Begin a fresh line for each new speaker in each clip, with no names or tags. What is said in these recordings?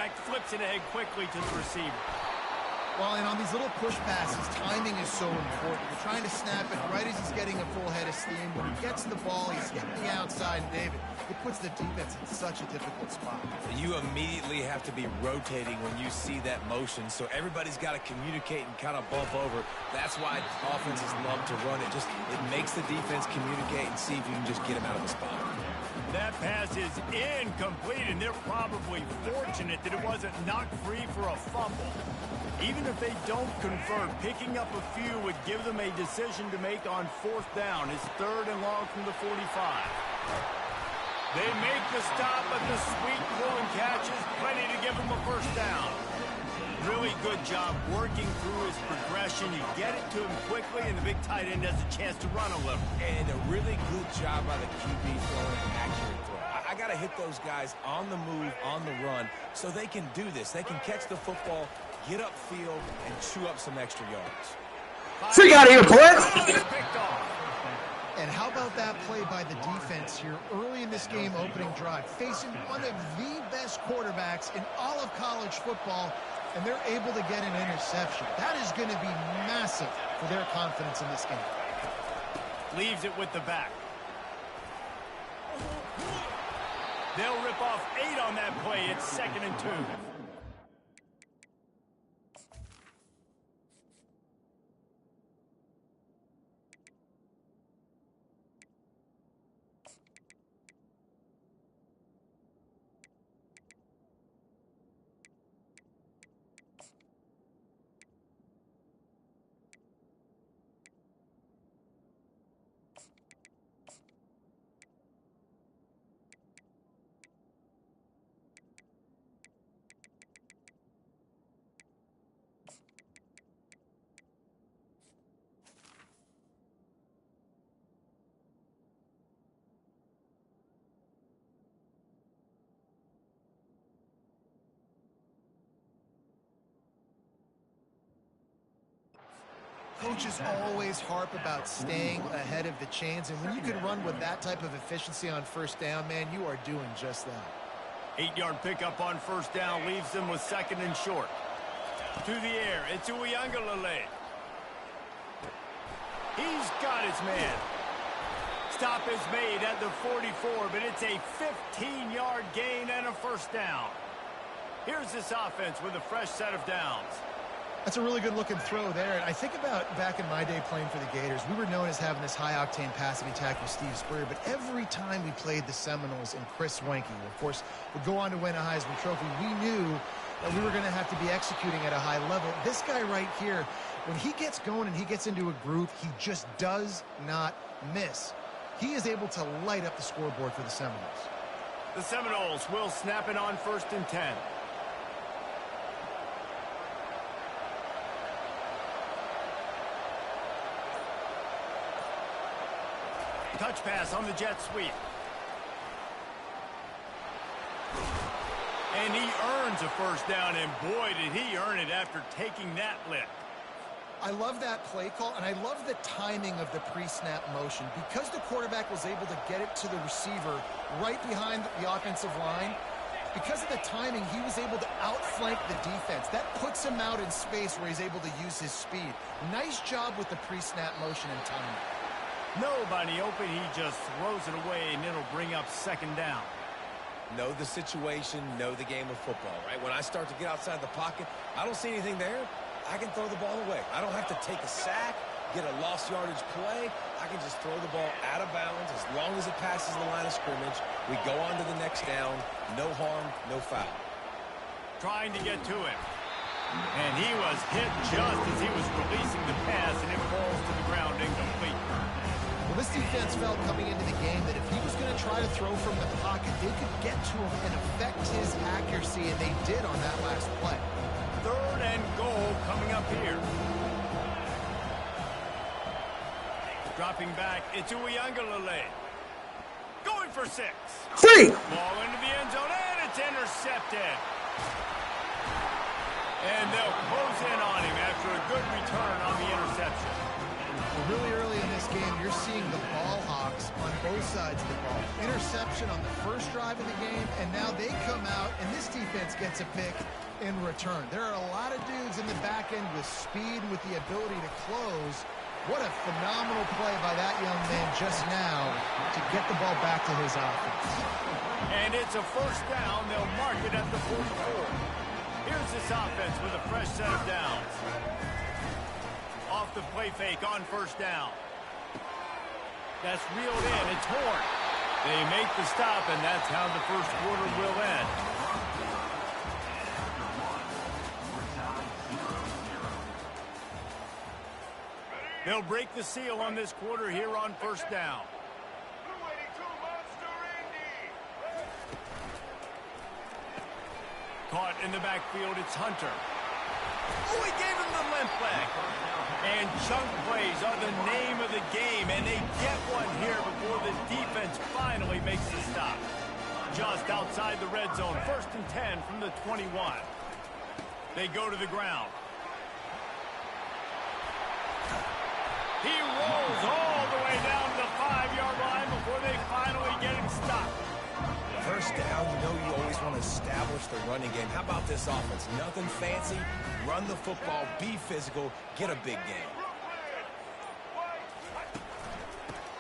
back, flips it ahead quickly to the receiver.
Well, and on these little push passes, timing is so important. You're trying to snap it right as he's getting a full head of steam. When he gets the ball, he's hitting the outside, David. It puts the defense in such a difficult spot.
You immediately have to be rotating when you see that motion, so everybody's got to communicate and kind of bump over. That's why offenses love to run it. It makes the defense communicate and see if you can just get him out of the spot.
That pass is incomplete, and they're probably fortunate that it wasn't knocked free for a fumble. Even if they don't convert, picking up a few would give them a decision to make on 4th down. It's 3rd and long from the 45. They make the stop, but the sweet pull and catch is plenty to give them a 1st down. Really good job working through his progression. You get it to him quickly, and the big tight end has a chance to run a little.
And a really good job by the QB throwing an accurate throw. I got to hit those guys on the move, on the run, so they can do this. They can catch the football, get upfield, and chew up some extra yards.
Freak out of here, boy!
And how about that play by the defense here early in this game opening drive, facing one of the best quarterbacks in all of college football, and they're able to get an interception. That is going to be massive for their confidence in this game.
Leaves it with the back. They'll rip off 8 on that play. It's 2nd and 2.
Coaches always harp about staying ahead of the chains, and when you can run with that type of efficiency on 1st down, man, you are doing just that.
8-yard pickup on 1st down leaves them with 2nd and short. To the air, it's Uiagalelei. He's got his man. Stop is made at the 44, but it's a 15-yard gain and a 1st down. Here's this offense with a fresh set of downs.
That's a really good-looking throw there. And I think about back in my day playing for the Gators, we were known as having this high-octane passing attack with Steve Spurrier, but every time we played the Seminoles and Chris Wenke, who, of course, would go on to win a Heisman Trophy, we knew that we were going to have to be executing at a high level. This guy right here, when he gets going and he gets into a groove, he just does not miss. He is able to light up the scoreboard for the Seminoles.
The Seminoles will snap it on 1st and 10. Touch pass on the jet sweep. And he earns a 1st down, and boy, did he earn it after taking that lick.
I love that play call, and I love the timing of the pre-snap motion. Because the quarterback was able to get it to the receiver right behind the offensive line, because of the timing, he was able to outflank the defense. That puts him out in space where he's able to use his speed. Nice job with the pre-snap motion and timing.
Nobody open, he just throws it away, and it'll bring up 2nd down.
Know the situation, know the game of football, right? When I start to get outside the pocket, I don't see anything there, I can throw the ball away. I don't have to take a sack, get a lost yardage play. I can just throw the ball out of bounds as long as it passes the line of scrimmage. We go on to the next down. No harm, no foul.
Trying to get to him. And he was hit just as he was releasing the pass, and it falls to the ground incomplete.
Well, this defense felt coming into the game that if he was going to try to throw from the pocket, they could get to him and affect his accuracy, and they did on that last play.
3rd and goal coming up here. Dropping back, it's Uiagalelei. Going for 6.
Free!
Ball into the end zone, and it's intercepted. And they'll close in on him after a good return on the interception.
Really early in this game, you're seeing the ball hawks on both sides of the ball. Interception on the first drive of the game, and now they come out, and this defense gets a pick in return. There are a lot of dudes in the back end with speed and with the ability to close. What a phenomenal play by that young man just now to get the ball back to his offense.
And it's a first down. They'll mark it at the 44. Here's this offense with a fresh set of downs. Off the play fake on first down. That's reeled in. It's Horn. They make the stop, and that's how the first quarter will end. They'll break the seal on this quarter here on first down. Caught in the backfield, it's Hunter. Oh, he gave him the limp leg. And chunk plays are the name of the game, and they get one here before the defense finally makes the stop. Just outside the red zone, 1st and 10 from the 21. They go to the ground. He rolls all the way down to the 5-yard line before they finally get him stopped.
First down, you know you always want to establish the running game. How about this offense? Nothing fancy. Run the football, be physical, get a big game.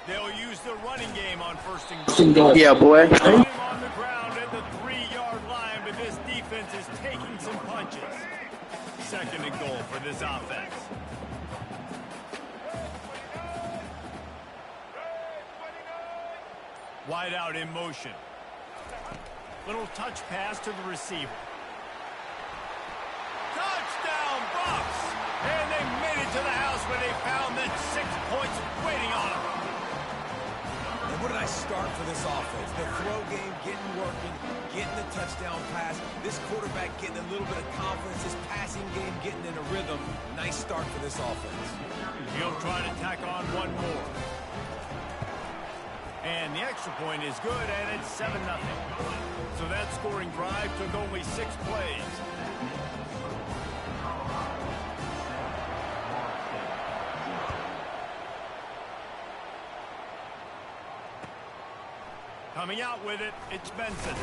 They'll use the running game on 1st and goal.
Yeah, boy.
Put him on the ground at the 3-yard line, but this defense is taking some punches. 2nd and goal for this offense. Wide out in motion. Little touch pass to the receiver. Touchdown, Bucks! And they made it to the house where they found that 6 points waiting on them.
And what did I start for this offense? The throw game getting working, getting the touchdown pass. This quarterback getting a little bit of confidence. This passing game getting in a rhythm. Nice start for this offense.
He'll try to tack on one more. And the extra point is good, and it's 7-0. So that scoring drive took only 6 plays. Coming out with it, it's Benson.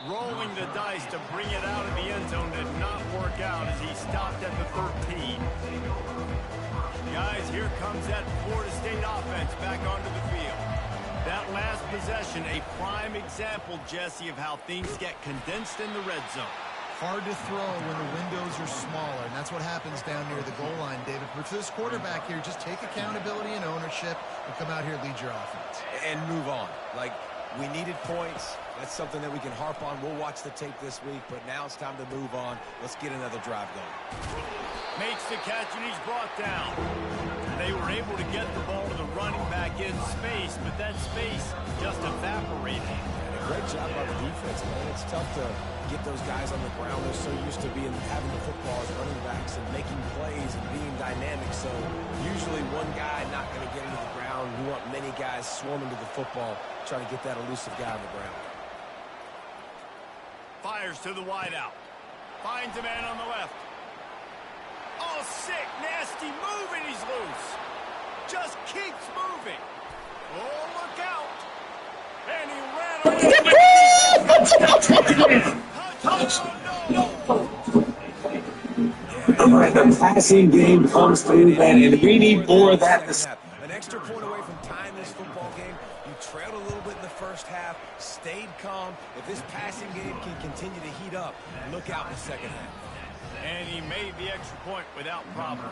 Rolling the dice to bring it out of the end zone did not work out as he stopped at the 13. Guys, here comes that Florida State offense back onto the field. That last possession, a prime example, Jesse, of how things get condensed in the red zone.
Hard to throw when the windows are smaller, and that's what happens down near the goal line, David. But for this quarterback here, just take accountability and ownership and come out here and lead your offense.
And move on. Like, we needed points. That's something that we can harp on. We'll watch the tape this week, but now it's time to move on. Let's get another drive going.
Makes the catch, and he's brought down. They were able to get the ball to the running back in space, but that space just evaporated.
And a great job by the defense, man. It's tough to get those guys on the ground. They're so used to having the football as running backs and making plays and being dynamic. So usually one guy not going to get into the ground. You want many guys swarming to the football, trying to get that elusive guy on the ground.
Fires to the wideout. Finds a man on the left. Oh, sick, nasty move, and he's loose. Just keeps moving. Oh, look out. And he ran away.
The passing game comes through that, and we need more of that.
An extra point away from tying this football game. You trailed a little bit in the first half, stayed calm. If this passing game can continue to heat up, look out in the second half.
And he made the extra point without problem.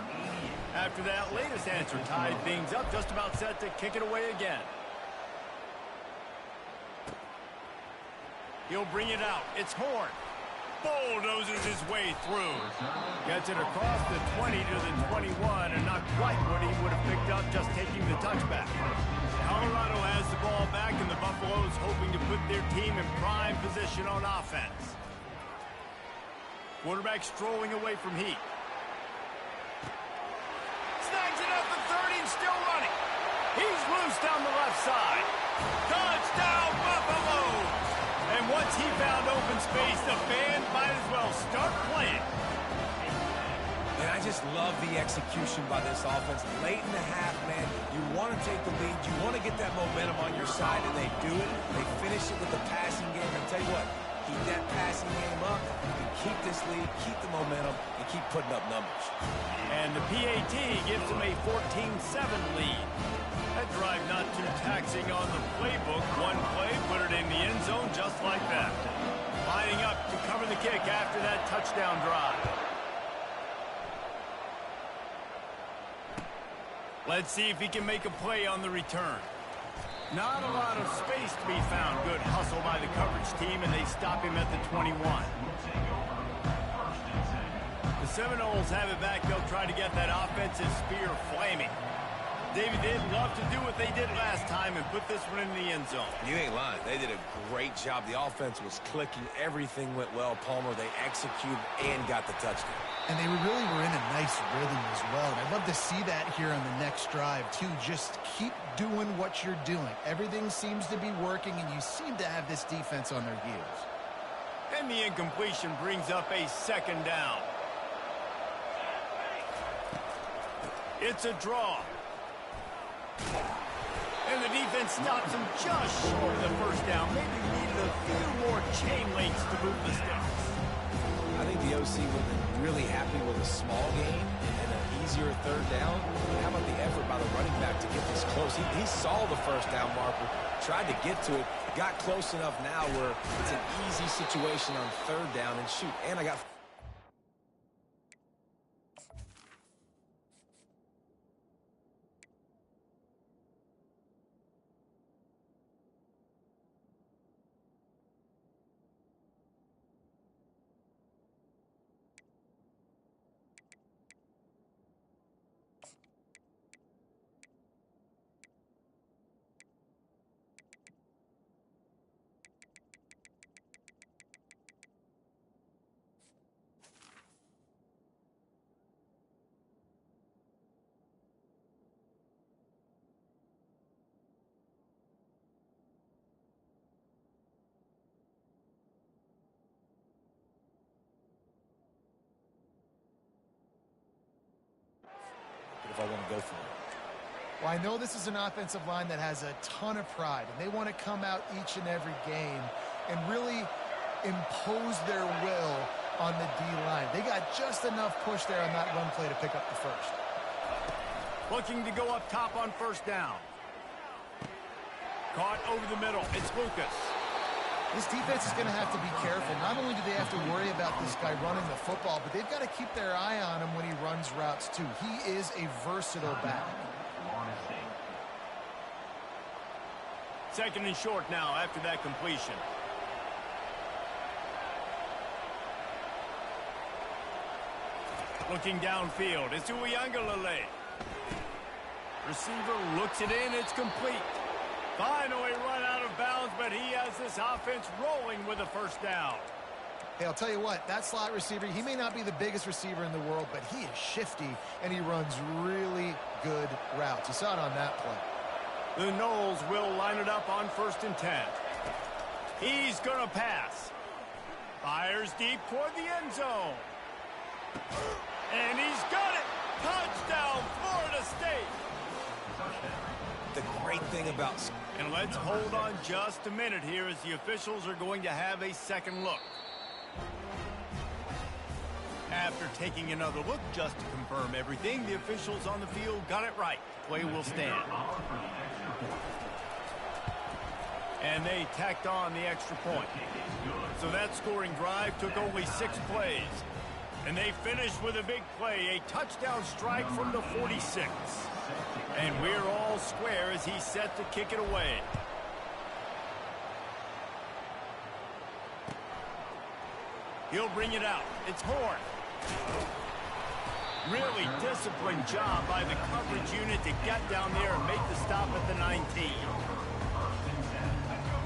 After that latest answer tied things up, just about set to kick it away again. He'll bring it out. It's Horn. Bulldozes his way through. Gets it across the 20 to the 21, and not quite what he would have picked up just taking the touchback. Colorado has the ball back, and the Buffaloes hoping to put their team in prime position on offense. Quarterback strolling away from heat. Snags it up the 30 and still running. He's loose down the left side. Touchdown, Buffalo! And once he found open space, the band might as well start playing.
And I just love the execution by this offense. Late in the half, man, you want to take the lead. You want to get that momentum on your side, and they do it. They finish it with the passing game. And tell you what, keep that passing game up. You can keep this lead, keep the momentum, and keep putting up numbers.
And the PAT gives them a 14-7 lead. That drive not too taxing on the playbook. One play, put it in the end zone just like that. Lining up to cover the kick after that touchdown drive. Let's see if he can make a play on the return. Not a lot of space to be found. Good hustle by the coverage team, and they stop him at the 21. The Seminoles have it back. They'll try to get that offensive spear flaming. David, they'd love to do what they did last time and put this one in the end zone.
You ain't lying. They did a great job. The offense was clicking. Everything went well, Palmer. They executed and got the touchdown.
And they really were in a nice rhythm as well. And I'd love to see that here on the next drive, too. Just keep doing what you're doing. Everything seems to be working, and you seem to have this defense on their heels.
And the incompletion brings up a second down. It's a draw. And the defense stops him just short of the first down. Maybe needed a few more chain links to move the sticks.
I think the OC would have been really happy with a small gain and an easier third down. How about the effort by the running back to get this close? He saw the first down marker, tried to get to it, got close enough now where it's an easy situation on third down and shoot. And I got... if I want to go for it.
Well, I know this is an offensive line that has a ton of pride, and they want to come out each and every game and really impose their will on the D-line. They got just enough push there on that run play to pick up the first.
Looking to go up top on first down. Caught over the middle. It's Lucas.
This defense is going to have to be careful. Not only do they have to worry about this guy running the football, but they've got to keep their eye on him when he runs routes, too. He is a versatile back.
Second and short now after that completion. Looking downfield. It's Uyangalele. Receiver looks it in. It's complete. Finally run out of bounds, but he has this offense rolling with a first down.
Hey, I'll tell you what, that slot receiver, he may not be the biggest receiver in the world, but he is shifty, and he runs really good routes. You saw it on that play.
The Noles will line it up on 1st and 10. He's going to pass. Fires deep toward the end zone. And he's got it. Touchdown, Florida State.
The great thing about...
And let's hold on just a minute here as the officials are going to have a second look. After taking another look just to confirm everything, the officials on the field got it right. Play will stand. And they tacked on the extra point. So that scoring drive took only 6 plays. And they finished with a big play, a touchdown strike from the 46. And we're all square as he's set to kick it away. He'll bring it out. It's Horn. Really disciplined job by the coverage unit to get down there and make the stop at the 19.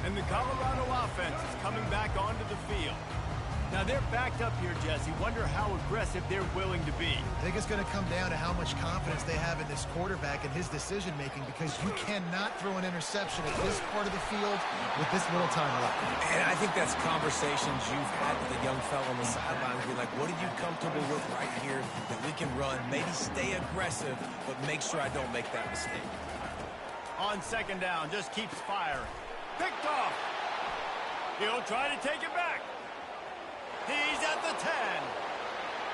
And the Colorado offense is coming back onto the field. Now they're backed up here, Jesse. Wonder how aggressive they're willing to be.
I think it's going to come down to how much confidence they have in this quarterback and his decision-making, because you cannot throw an interception at this part of the field with this little time left.
And I think that's conversations you've had with a young fellow on the sidelines. Be like, what are you comfortable with right here that we can run? Maybe stay aggressive, but make sure I don't make that mistake.
On second down, just keeps firing. Picked off. He'll try to take it back. He's at the 10.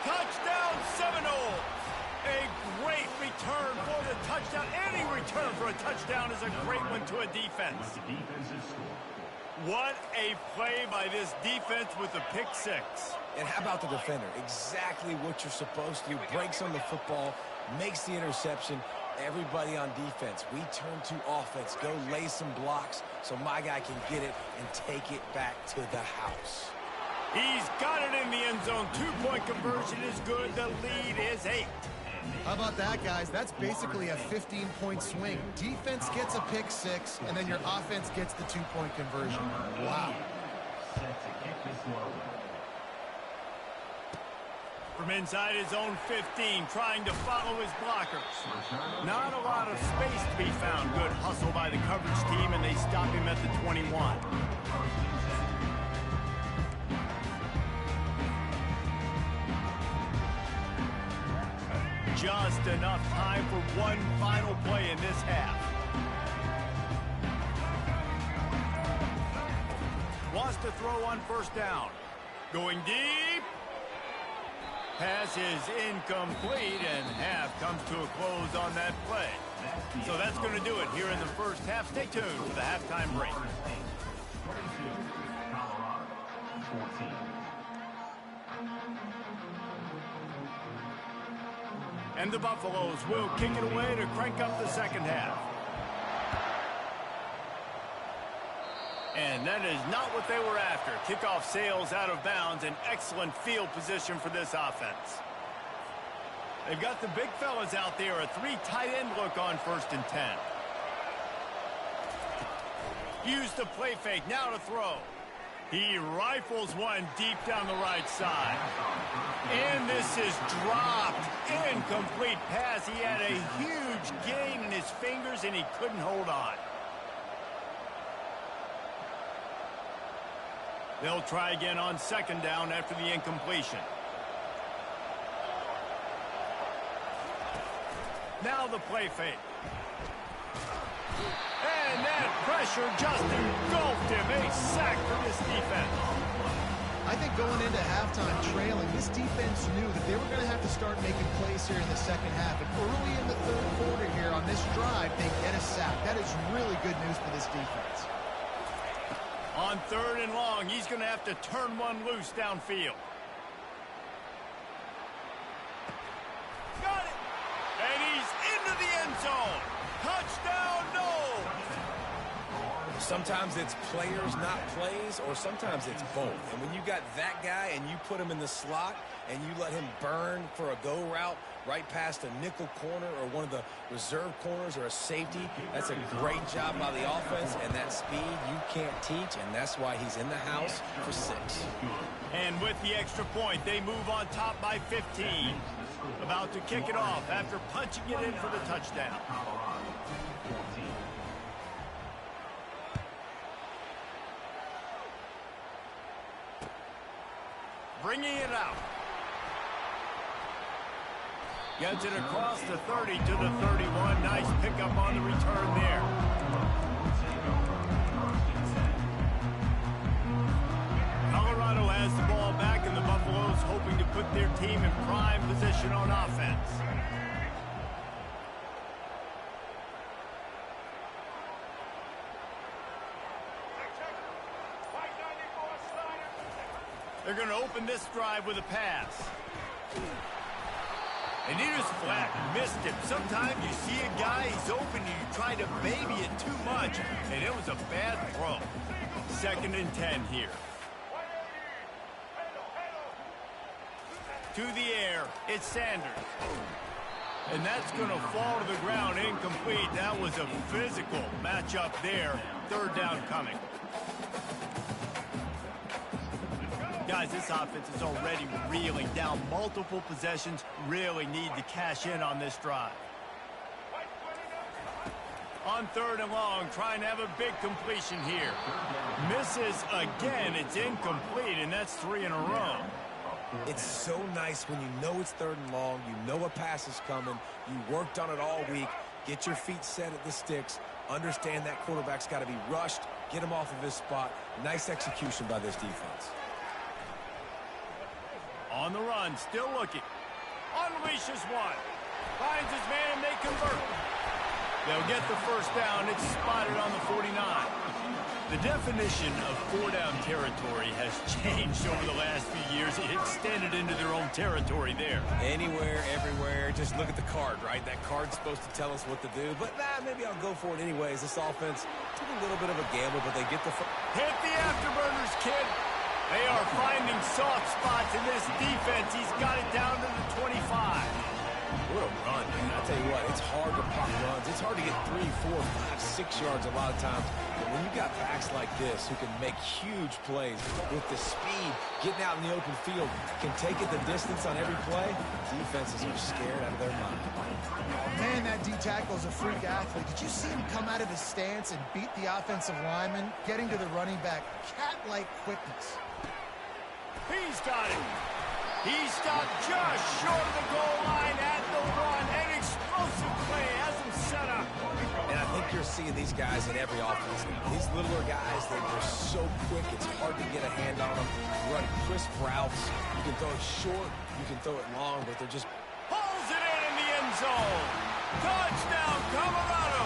Touchdown Seminoles. A great return for the touchdown. Any return for a touchdown is a great one to a defense. What a play by this defense with the pick six.
And how about the defender? Exactly what you're supposed to do. Breaks on the football, makes the interception. Everybody on defense, we turn to offense. Go lay some blocks so my guy can get it and take it back to the house.
He's got it in the end zone. 2-point conversion is good. The lead is 8.
How about that, guys? That's basically a 15-point swing. Defense gets a pick six, and then your offense gets the 2-point conversion. Wow.
From inside his own 15, trying to follow his blockers. Not a lot of space to be found. Good hustle by the coverage team, and they stop him at the 21. Just enough time for one final play in this half. Wants to throw on first down. Going deep. Pass is incomplete, and half comes to a close on that play. So that's going to do it here in the first half. Stay tuned for the halftime break. And the Buffaloes will kick it away to crank up the second half. And that is not what they were after. Kickoff sails out of bounds. An excellent field position for this offense. They've got the big fellas out there. A 3 tight end look on 1st and 10. Use the play fake. Now to throw. He rifles one deep down the right side. And this is dropped. Incomplete pass. He had a huge gain in his fingers, and he couldn't hold on. They'll try again on second down after the incompletion. Now the play fake. And that pressure just engulfed him. A sack for this defense.
I think going into halftime trailing, this defense knew that they were going to have to start making plays here in the second half. And early in the third quarter here on this drive, they get a sack. That is really good news for this defense.
On 3rd and long, he's going to have to turn one loose downfield. Got it! And he's into the end zone. Touchdown, no!
Sometimes it's players, not plays, or sometimes it's both. And when you got that guy and you put him in the slot and you let him burn for a go route right past a nickel corner or one of the reserve corners or a safety, that's a great job by the offense, and that speed you can't teach, and that's why he's in the house for 6.
And with the extra point, they move on top by 15. About to kick it off after punching it in for the touchdown. Bringing it out. Gets it across the 30 to the 31. Nice pickup on the return there. Colorado has the ball back, and the Buffaloes hoping to put their team in prime position on offense. They're going to open this drive with a pass. And he just flat missed him. Sometimes you see a guy, he's open, and you try to baby it too much, and it was a bad throw. 2nd and 10 here. To the air, it's Sanders. And that's going to fall to the ground incomplete. That was a physical matchup there. 3rd down coming. Guys, this offense is already reeling down multiple possessions, really need to cash in on this drive. On 3rd and long, trying to have a big completion here. Misses again, it's incomplete, and that's 3 in a row.
It's so nice when you know it's 3rd and long, you know a pass is coming, you worked on it all week, get your feet set at the sticks, understand that quarterback's got to be rushed, get him off of his spot. Nice execution by this defense.
On the run, still looking. Unleashes one. Finds his man, and they convert. They'll get the first down. It's spotted on the 49. The definition of 4-down territory has changed over the last few years. It extended into their own territory there.
Anywhere, everywhere, just look at the card, right? That card's supposed to tell us what to do, but maybe I'll go for it anyways. This offense took a little bit of a gamble, but they get the...
Hit the afterburners, kid. They are finding soft spots in this defense. He's got it down to the 25.
What a run, man. I'll tell you what, it's hard to pop runs. It's hard to get 3, 4, 5, 6 yards a lot of times. But when you got backs like this who can make huge plays with the speed, getting out in the open field, can take it the distance on every play, defenses are scared out of their mind.
Man, that D-tackle is a freak athlete. Did you see him come out of his stance and beat the offensive lineman, getting to the running back? Cat-like quickness.
He's got it. He stopped just short of the goal line at the 1. An explosive play has him set up.
And I think you're seeing these guys in every offense now. These littler guys, they're so quick, it's hard to get a hand on them. Run crisp routes. You can throw it short, you can throw it long, but they're just...
Pulls it in the end zone. Touchdown, Colorado.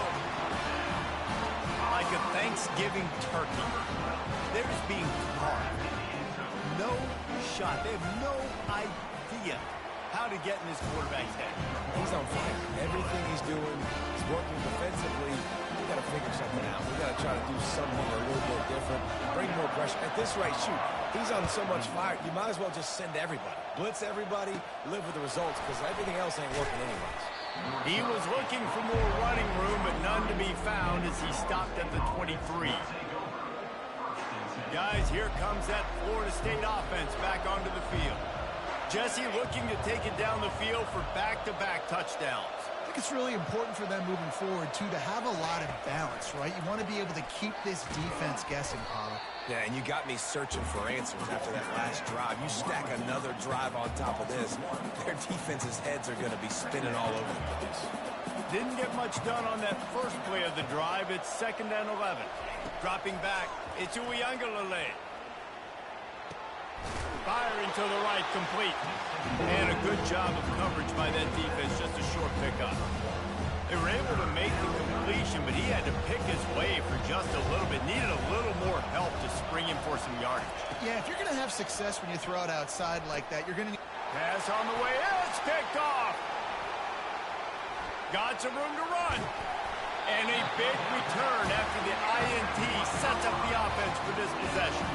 Like a Thanksgiving turkey, they're just being carved. No shot. They have no idea how to get in this quarterback's head.
He's on fire. Everything he's doing is working defensively. We got to figure something out. We got to try to do something a little bit different. Bring more pressure. At this rate, shoot, he's on so much fire, you might as well just send everybody. Blitz everybody, live with the results, because everything else ain't working anyways.
He was looking for more running room, but none to be found as he stopped at the 23. Guys, here comes that Florida State offense back onto the field. Jesse looking to take it down the field for back-to-back touchdowns.
I think it's really important for them moving forward, too, to have a lot of balance, right? You want to be able to keep this defense guessing, Pollock.
Yeah, and you got me searching for answers after that last drive. You stack another drive on top of this, their defense's heads are going to be spinning all over the place.
Didn't get much done on that first play of the drive. It's 2nd and 11. Dropping back, it's Uiagalelei. Firing to the right, complete. And a good job of coverage by that defense, just a short pickup. They were able to make the completion, but he had to pick his way for just a little bit. Needed a little more help to spring him for some yardage.
Yeah, if you're going to have success when you throw it outside like that, you're going to need...
Pass on the way, it's picked off. Got some room to run. And a big return after the INT sets up the offense for this possession.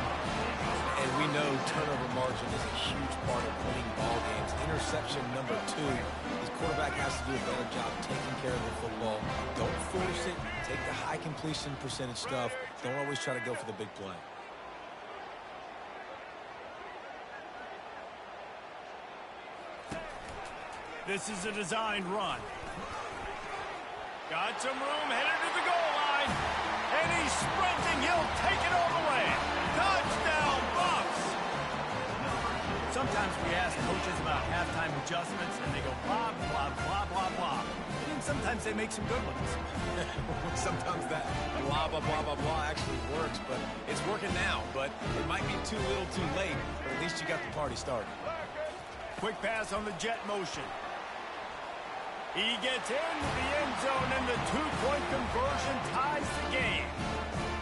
And we know turnover margin is a huge part of winning ball games. Interception number 2. His quarterback has to do a better job taking care of the football. Don't force it. Take the high completion percentage stuff. Don't always try to go for the big play.
This is a designed run. Got some room, headed to the goal line. And he's sprinting. He'll take it all the way. Touchdown, Bucks! Sometimes we ask coaches about halftime adjustments, and they go blah, blah, blah, blah, blah. And sometimes they make some good ones.
Sometimes that blah, blah, blah, blah, blah actually works, but it's working now. But it might be too little too late, but at least you got the party started.
Quick pass on the jet motion. He gets into the end zone, and the 2-point conversion ties the game.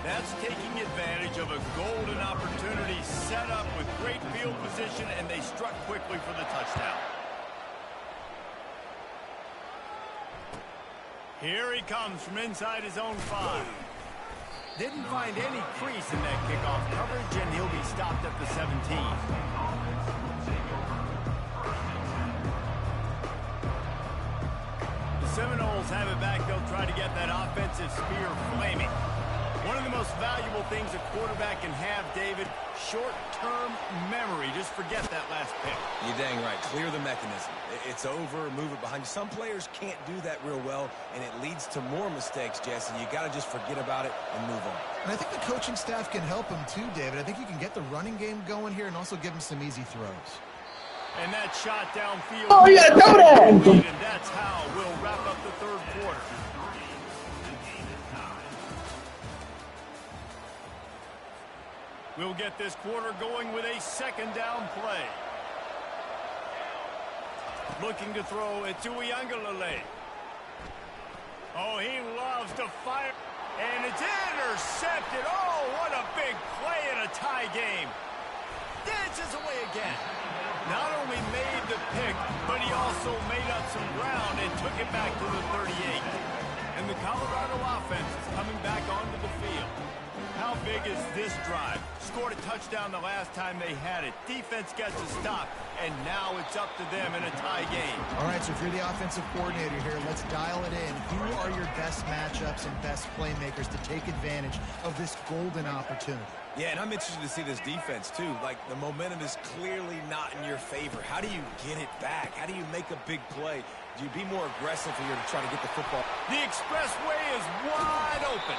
That's taking advantage of a golden opportunity set up with great field position, and they struck quickly for the touchdown. Here he comes from inside his own 5. Didn't find any crease in that kickoff coverage, and he'll be stopped at the 17. Seminoles have it back. They'll try to get that offensive spear flaming. One of the most valuable things a quarterback can have, David, short-term memory. Just forget that last pick.
You're dang right. Clear the mechanism. It's over. Move it behind you. Some players can't do that real well, and it leads to more mistakes, Jesse. You got to just forget about it and move on.
And I think the coaching staff can help him too, David. I think you can get the running game going here and also give him some easy throws.
And that shot downfield.
Oh, yeah, do that!
And that's how we'll wrap up the third quarter. We'll get this quarter going with a second down play. Looking to throw it to Uiagalelei. Oh, he loves to fire. And it's intercepted. Oh, what a big play in a tie game. Dances away again. Not only made the pick, but he also made up some ground and took it back to the 38. And the Colorado offense is coming back onto the field. How big is this drive? Scored a touchdown the last time they had it. Defense gets a stop, and now it's up to them in a tie game.
All right, so if you're the offensive coordinator here, let's dial it in. Who are your best matchups and best playmakers to take advantage of this golden opportunity?
Yeah, and I'm interested to see this defense, too. Like, the momentum is clearly not in your favor. How do you get it back? How do you make a big play? Do you be more aggressive here to try to get the football?
The expressway is wide open.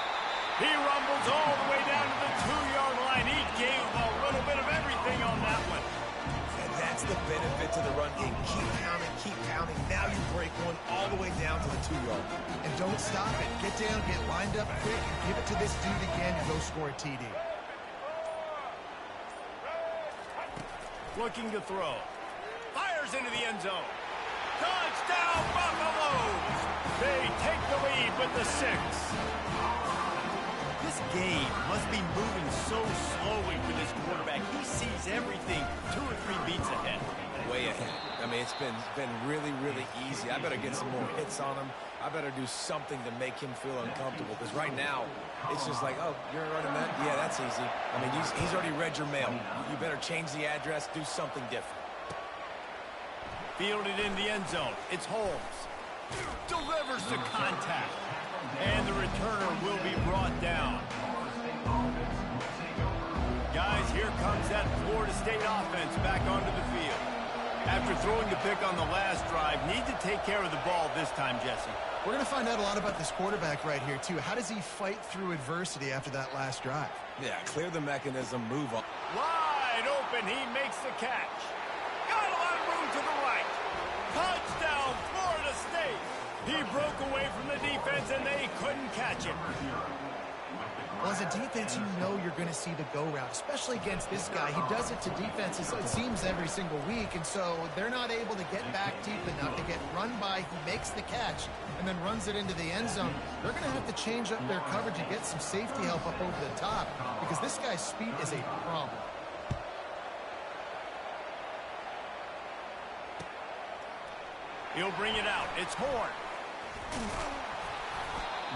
He rumbles all the way down to the 2-yard line. He gave a little bit of everything on that one.
And that's the benefit to the run game. Keep pounding, keep pounding. Now you break one all the way down to the 2-yard.
And don't stop it. Get down, get lined up quick, and give it to this dude again and go score a TD.
Looking to throw. Fires into the end zone. Touchdown, Buffaloes! They take the lead with the 6. This game must be moving so slowly for this quarterback. He sees everything 2 or 3 beats ahead.
Way ahead. I mean, it's been really, really easy. I better get some more hits on him. I better do something to make him feel uncomfortable. Because right now, it's just like, oh, you're running that? Yeah, that's easy. I mean, he's already read your mail. You better change the address, do something different.
Fielded in the end zone. It's Holmes. Delivers the contact. And the returner will be brought down. Guys, here comes that Florida State offense back onto the field. After throwing the pick on the last drive, need to take care of the ball this time, Jesse.
We're going to find out a lot about this quarterback right here, too. How does he fight through adversity after that last drive?
Yeah, clear the mechanism, move on.
Wide open, he makes the catch. Got a lot of room to the right. Touchdown, Florida State. He broke away from the defense, and they couldn't catch him.
Well, as a defense, you know you're going to see the go route, especially against this guy. He does it to defenses, it seems, every single week, and so they're not able to get back deep enough to get run by. He makes the catch and then runs it into the end zone. They're going to have to change up their coverage and get some safety help up over the top because this guy's speed is a problem.
He'll bring it out. It's Horn.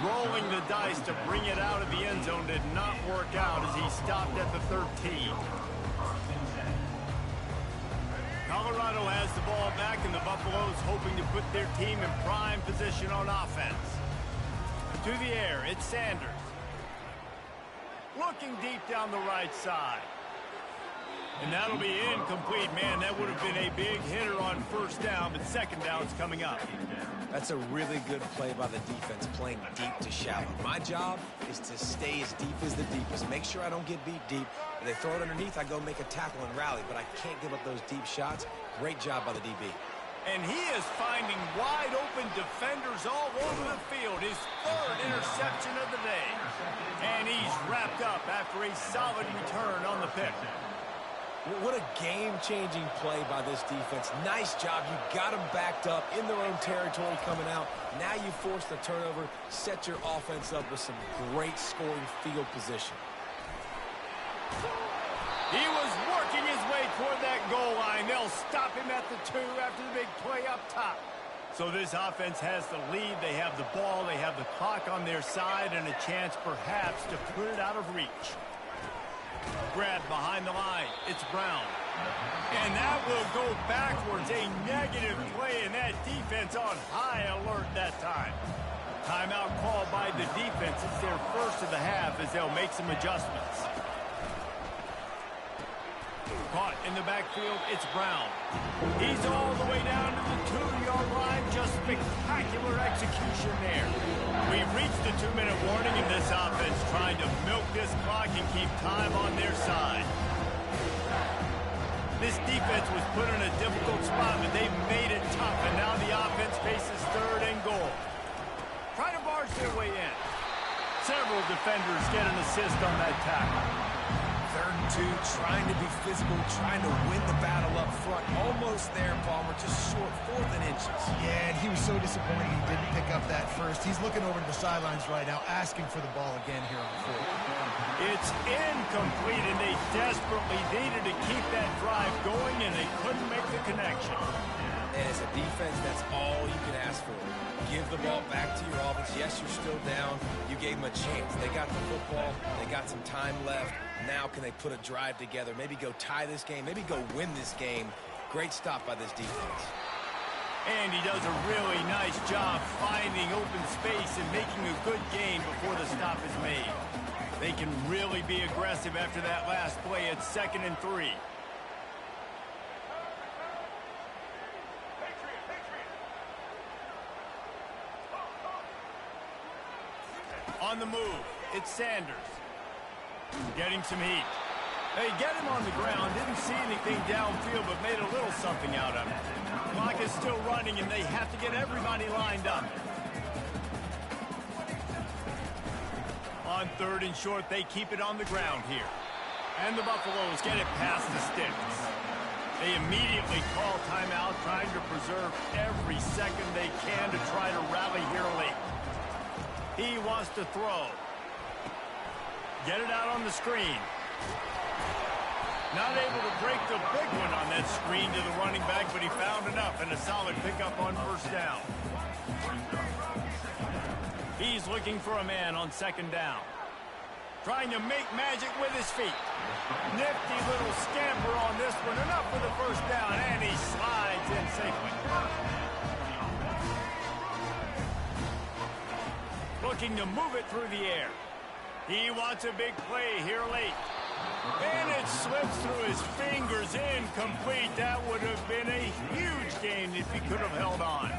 Rolling the dice to bring it out of the end zone did not work out as he stopped at the 13. Colorado has the ball back, and the Buffaloes hoping to put their team in prime position on offense. To the air, it's Sanders. Looking deep down the right side. And that'll be incomplete. Man, that would have been a big hitter on first down, but second down's coming up.
That's a really good play by the defense, playing deep to shallow. My job is to stay as deep as the deepest. Make sure I don't get beat deep. If they throw it underneath, I go make a tackle and rally, but I can't give up those deep shots. Great job by the DB.
And he is finding wide open defenders all over the field. His 3rd interception of the day. And he's wrapped up after a solid return on the pick.
What a game-changing play by this defense. Nice job. You got them backed up in their own territory coming out. Now you force the turnover, set your offense up with some great scoring field position.
He was working his way toward that goal line. They'll stop him at the 2 after the big play up top. So this offense has the lead. They have the ball. They have the clock on their side and a chance perhaps to put it out of reach. Grab behind the line. It's Brown. And that will go backwards. A negative play, and that defense on high alert that time. Timeout called by the defense. It's their first of the half as they'll make some adjustments. Caught in the backfield, it's Brown. He's all the way down to the 2-yard line. Just spectacular execution there. We've reached the 2-minute warning, and this offense trying to milk this clock and keep time on their side. This defense was put in a difficult spot, but they've made it tough, and now the offense faces 3rd and goal. Trying to barge their way in. Several defenders get an assist on that tackle.
3rd and 2, trying to be physical, trying to win the battle up front. Almost there, Palmer, just short, 4th and inches.
Yeah, and he was so disappointed he didn't pick up that first. He's looking over to the sidelines right now, asking for the ball again here on 4th.
It's incomplete, and they desperately needed to keep that drive going, and they couldn't make the connection.
And as a defense, that's all you can ask for. Give the ball back to your offense. Yes, you're still down. You gave them a chance. They got the football. They got some time left. Now can they put a drive together? Maybe go tie this game. Maybe go win this game. Great stop by this defense.
And he does a really nice job finding open space and making a good gain before the stop is made. They can really be aggressive after that last play. It's 2nd and 3. On the move, it's Sanders. Getting some heat. They get him on the ground, didn't see anything downfield, but made a little something out of it. Clock is still running, and they have to get everybody lined up. On 3rd and short, they keep it on the ground here. And the Buffaloes get it past the sticks. They immediately call timeout, trying to preserve every second they can to try to rally here late. He wants to throw. Get it out on the screen. Not able to break the big one on that screen to the running back, but he found enough and a solid pickup on 1st down. He's looking for a man on 2nd down. Trying to make magic with his feet. Nifty little scamper on this one. Enough for the 1st down, and he slides in safely. Looking to move it through the air. He wants a big play here late. And it slips through his fingers, incomplete. That would have been a huge gain if he could have held on.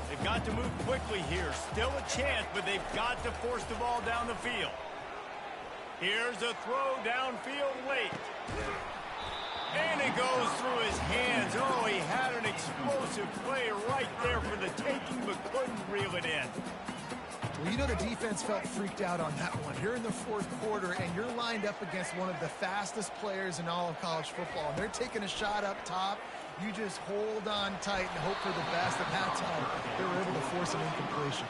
They've got to move quickly here. Still a chance, but they've got to force the ball down the field. Here's a throw downfield late. And it goes through his hands. Oh, he had an explosive play right there for the taking, but couldn't reel it in.
Well, you know the defense felt freaked out on that one. You're in the 4th quarter, and you're lined up against one of the fastest players in all of college football. And they're taking a shot up top. You just hold on tight and hope for the best. And that's how they were able to force an incompletion.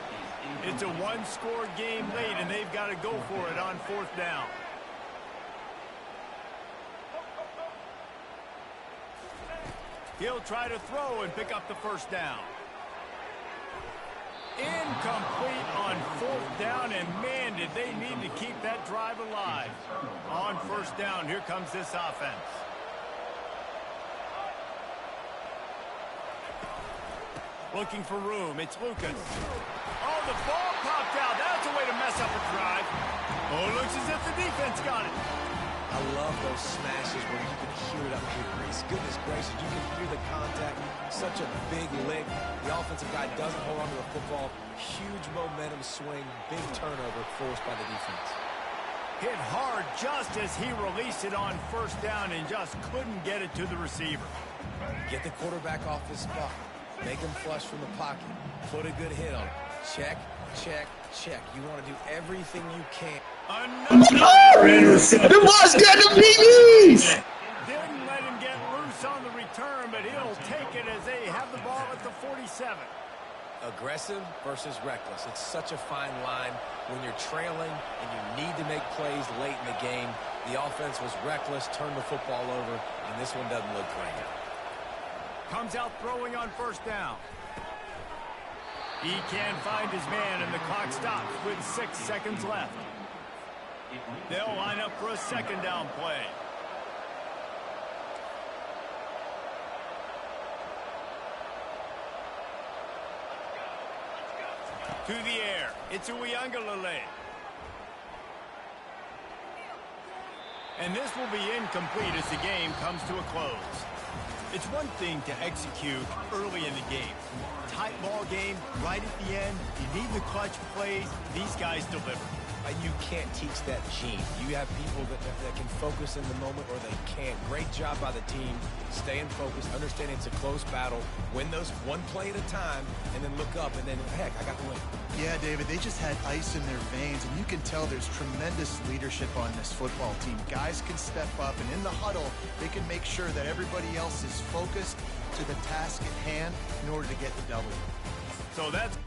It's a 1-score game late, and they've got to go for it on 4th down. He'll try to throw and pick up the 1st down. Incomplete on 4th down, and man, did they need to keep that drive alive. On 1st down, here comes this offense. Looking for room, it's Lucas. Oh, the ball popped out. That's a way to mess up a drive. Oh, it looks as if the defense got it.
I love those smashes where you can hear it up here, Reese. Goodness gracious, you can hear the contact. Such a big lick. The offensive guy doesn't hold on to the football. Huge momentum swing. Big turnover forced by the defense.
Hit hard just as he released it on 1st down and just couldn't get it to the receiver.
Get the quarterback off his spot. Make him flush from the pocket. Put a good hit on him. Check, check, check. You want to do everything you can.
The ball's got to be these!
Didn't let him get loose on the return, but he'll take it as they have the ball at the 47.
Aggressive versus reckless. It's such a fine line when you're trailing and you need to make plays late in the game. The offense was reckless, turned the football over, and this one doesn't look great.
Comes out throwing on 1st down. He can't find his man, and the clock stops with 6 seconds left. They'll line up for a 2nd down play. To the air. It's Uiagalelei. And this will be incomplete as the game comes to a close. It's one thing to execute early in the game. Tight ball game, right at the end, you need the clutch plays. These guys deliver.
You can't teach that gene. You have people that can focus in the moment or they can't. Great job by the team, staying focused, understanding it's a close battle, win those one play at a time, and then look up, and then, heck, I got the win.
Yeah, David, they just had ice in their veins, and you can tell there's tremendous leadership on this football team. Guys can step up, and in the huddle, they can make sure that everybody else is focused to the task at hand in order to get the W.
So that's...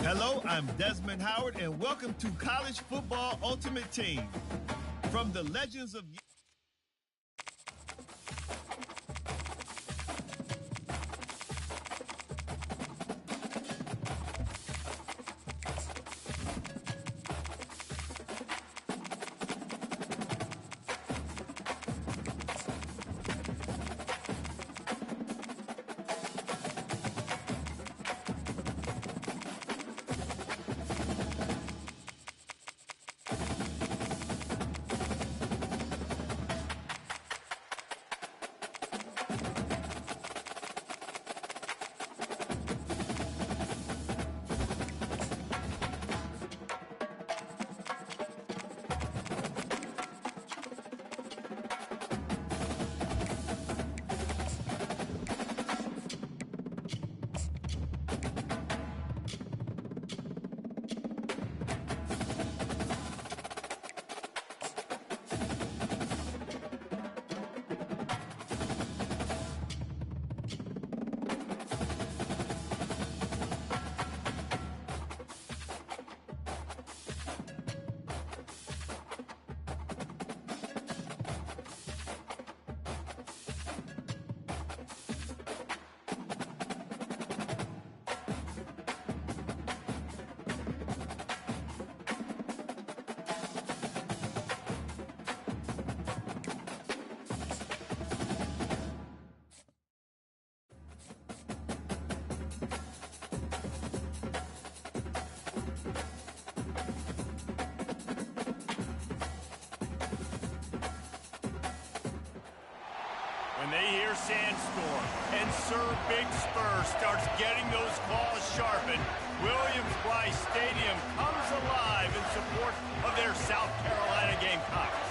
Hello, I'm Desmond Howard, and welcome to College Football Ultimate Team. From the legends of...
sandstorm, and Sir Big Spur starts getting those claws sharpened, Williams-Brice Stadium comes alive in support of their South Carolina Gamecocks.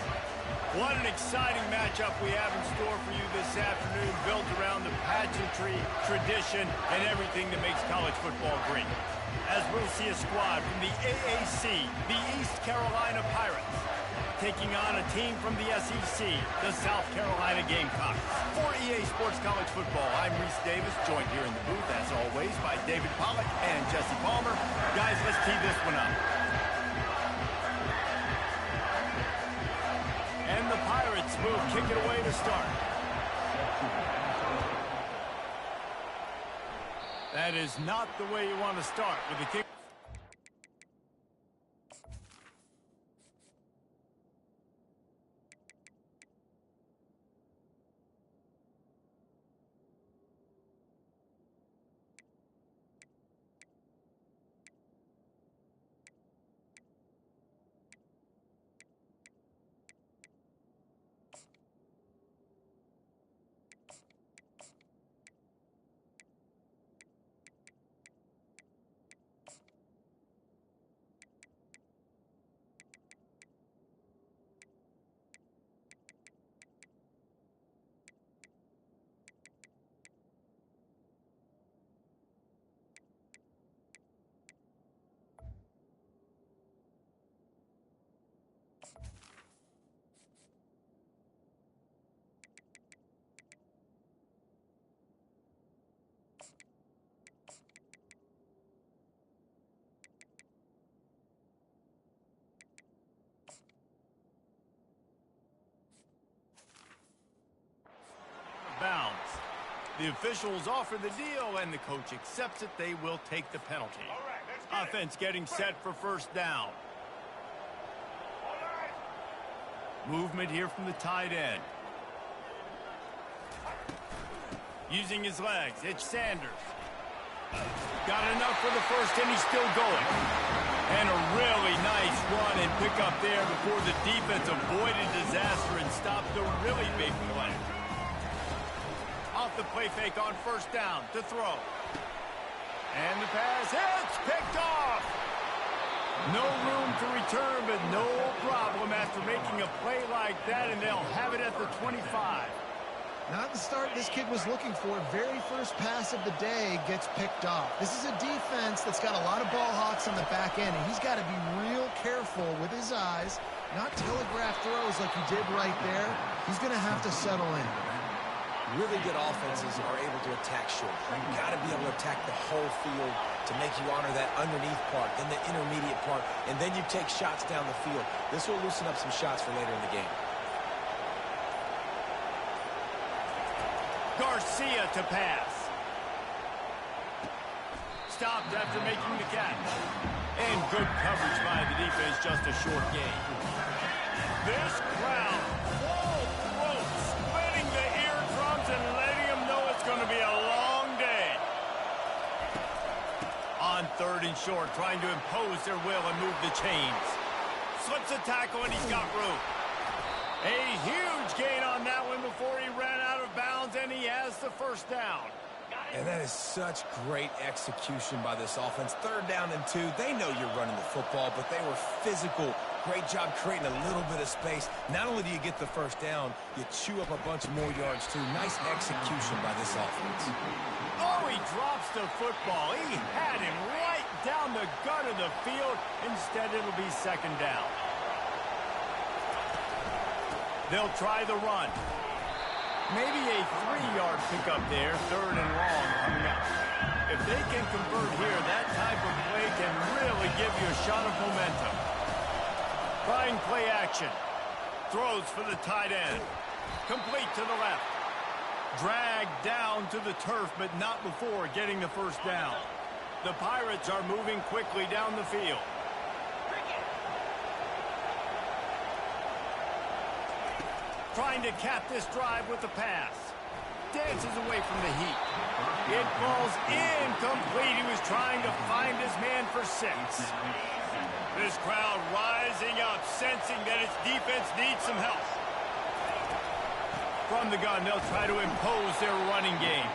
What an exciting matchup we have in store for you this afternoon, built around the pageantry, tradition, and everything that makes college football great. As we'll see a squad from the AAC, the East Carolina Pirates, taking on a team from the SEC, the South Carolina Gamecocks. For EA Sports College Football, I'm Reese Davis, joined here in the booth, as always, by David Pollack and Jesse Palmer. Guys, let's tee this one up. And the Pirates will kick it away to start. That is not the way you want to start with the kick. Bounds. The officials offer the deal, and the coach accepts it. They will take the penalty. Offense getting set for first down. Movement here from the tight end. Using his legs, it's Sanders. Got enough for the first, and he's still going. And a really nice run and pick up there before the defense avoided disaster and stopped a really big play. Off the play fake on first down to throw. And the pass hits, picked off. No room to return, but no problem after making a play like that, and they'll have it at the 25.
Not the start this kid was looking for. Very first pass of the day gets picked off. This is a defense that's got a lot of ball hawks on the back end, and he's got to be real careful with his eyes, not telegraph throws like he did right there. He's going to have to settle in.
Really good offenses are able to attack short. You've got to be able to attack the whole field to make you honor that underneath part, then the intermediate part, and then you take shots down the field. This will loosen up some shots for later in the game.
Garcia to pass. Stopped after making the catch. And good coverage by the defense, just a short gain. This crowd, full throat, splitting the eardrums and letting them know it's going to be a long day. On third and short, trying to impose their will and move the chains. Slips a tackle, and he's got room. A huge gain on that one before he ran out of bounds, and he has the first down.
And that is such great execution by this offense. Third down and 2. They know you're running the football, but they were physical. Great job creating a little bit of space. Not only do you get the first down, you chew up a bunch more yards, too. Nice execution by this offense.
Oh, he drops the football. He had him right down the gut of the field. Instead, it'll be second down. They'll try the run. Maybe a 3-yard pickup there, third and long coming up. If they can convert here, that type of play can really give you a shot of momentum. Trying play action. Throws for the tight end. Complete to the left. Dragged down to the turf, but not before getting the first down. The Pirates are moving quickly down the field. Trying to cap this drive with the pass. Dances away from the heat. It falls incomplete. He was trying to find his man for 6. This crowd rising up, sensing that its defense needs some help. From the gun, they'll try to impose their running game.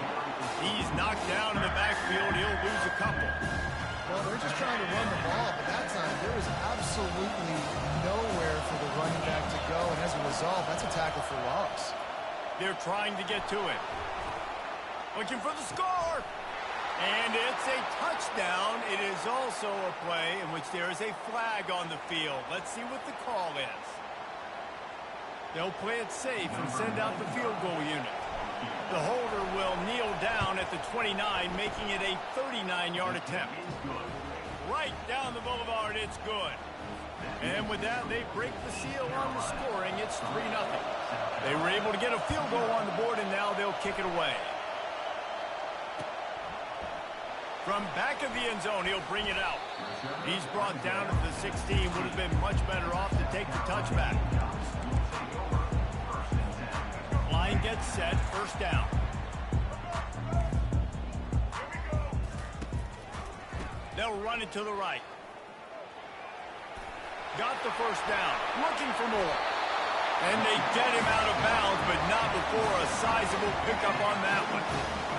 He's knocked down in the backfield. He'll lose a couple.
Well, they're just trying to run the ball, but that time there was absolutely nowhere for the running back to go, and as a result, that's a tackle for loss.
They're trying to get to it. Looking for the score. And it's a touchdown. It is also a play in which there is a flag on the field. Let's see what the call is. They'll play it safe and send out the field goal unit. The holder will kneel down at the 29, making it a 39-yard attempt. Right down the boulevard, it's good. And with that, they break the seal on the scoring. It's 3-0. They were able to get a field goal on the board, and now they'll kick it away. From back of the end zone, he'll bring it out. He's brought down at the 16. Would have been much better off to take the touchback. Line gets set. First down. They'll run it to the right. Got the first down. Looking for more. And they get him out of bounds, but not before a sizable pickup on that one.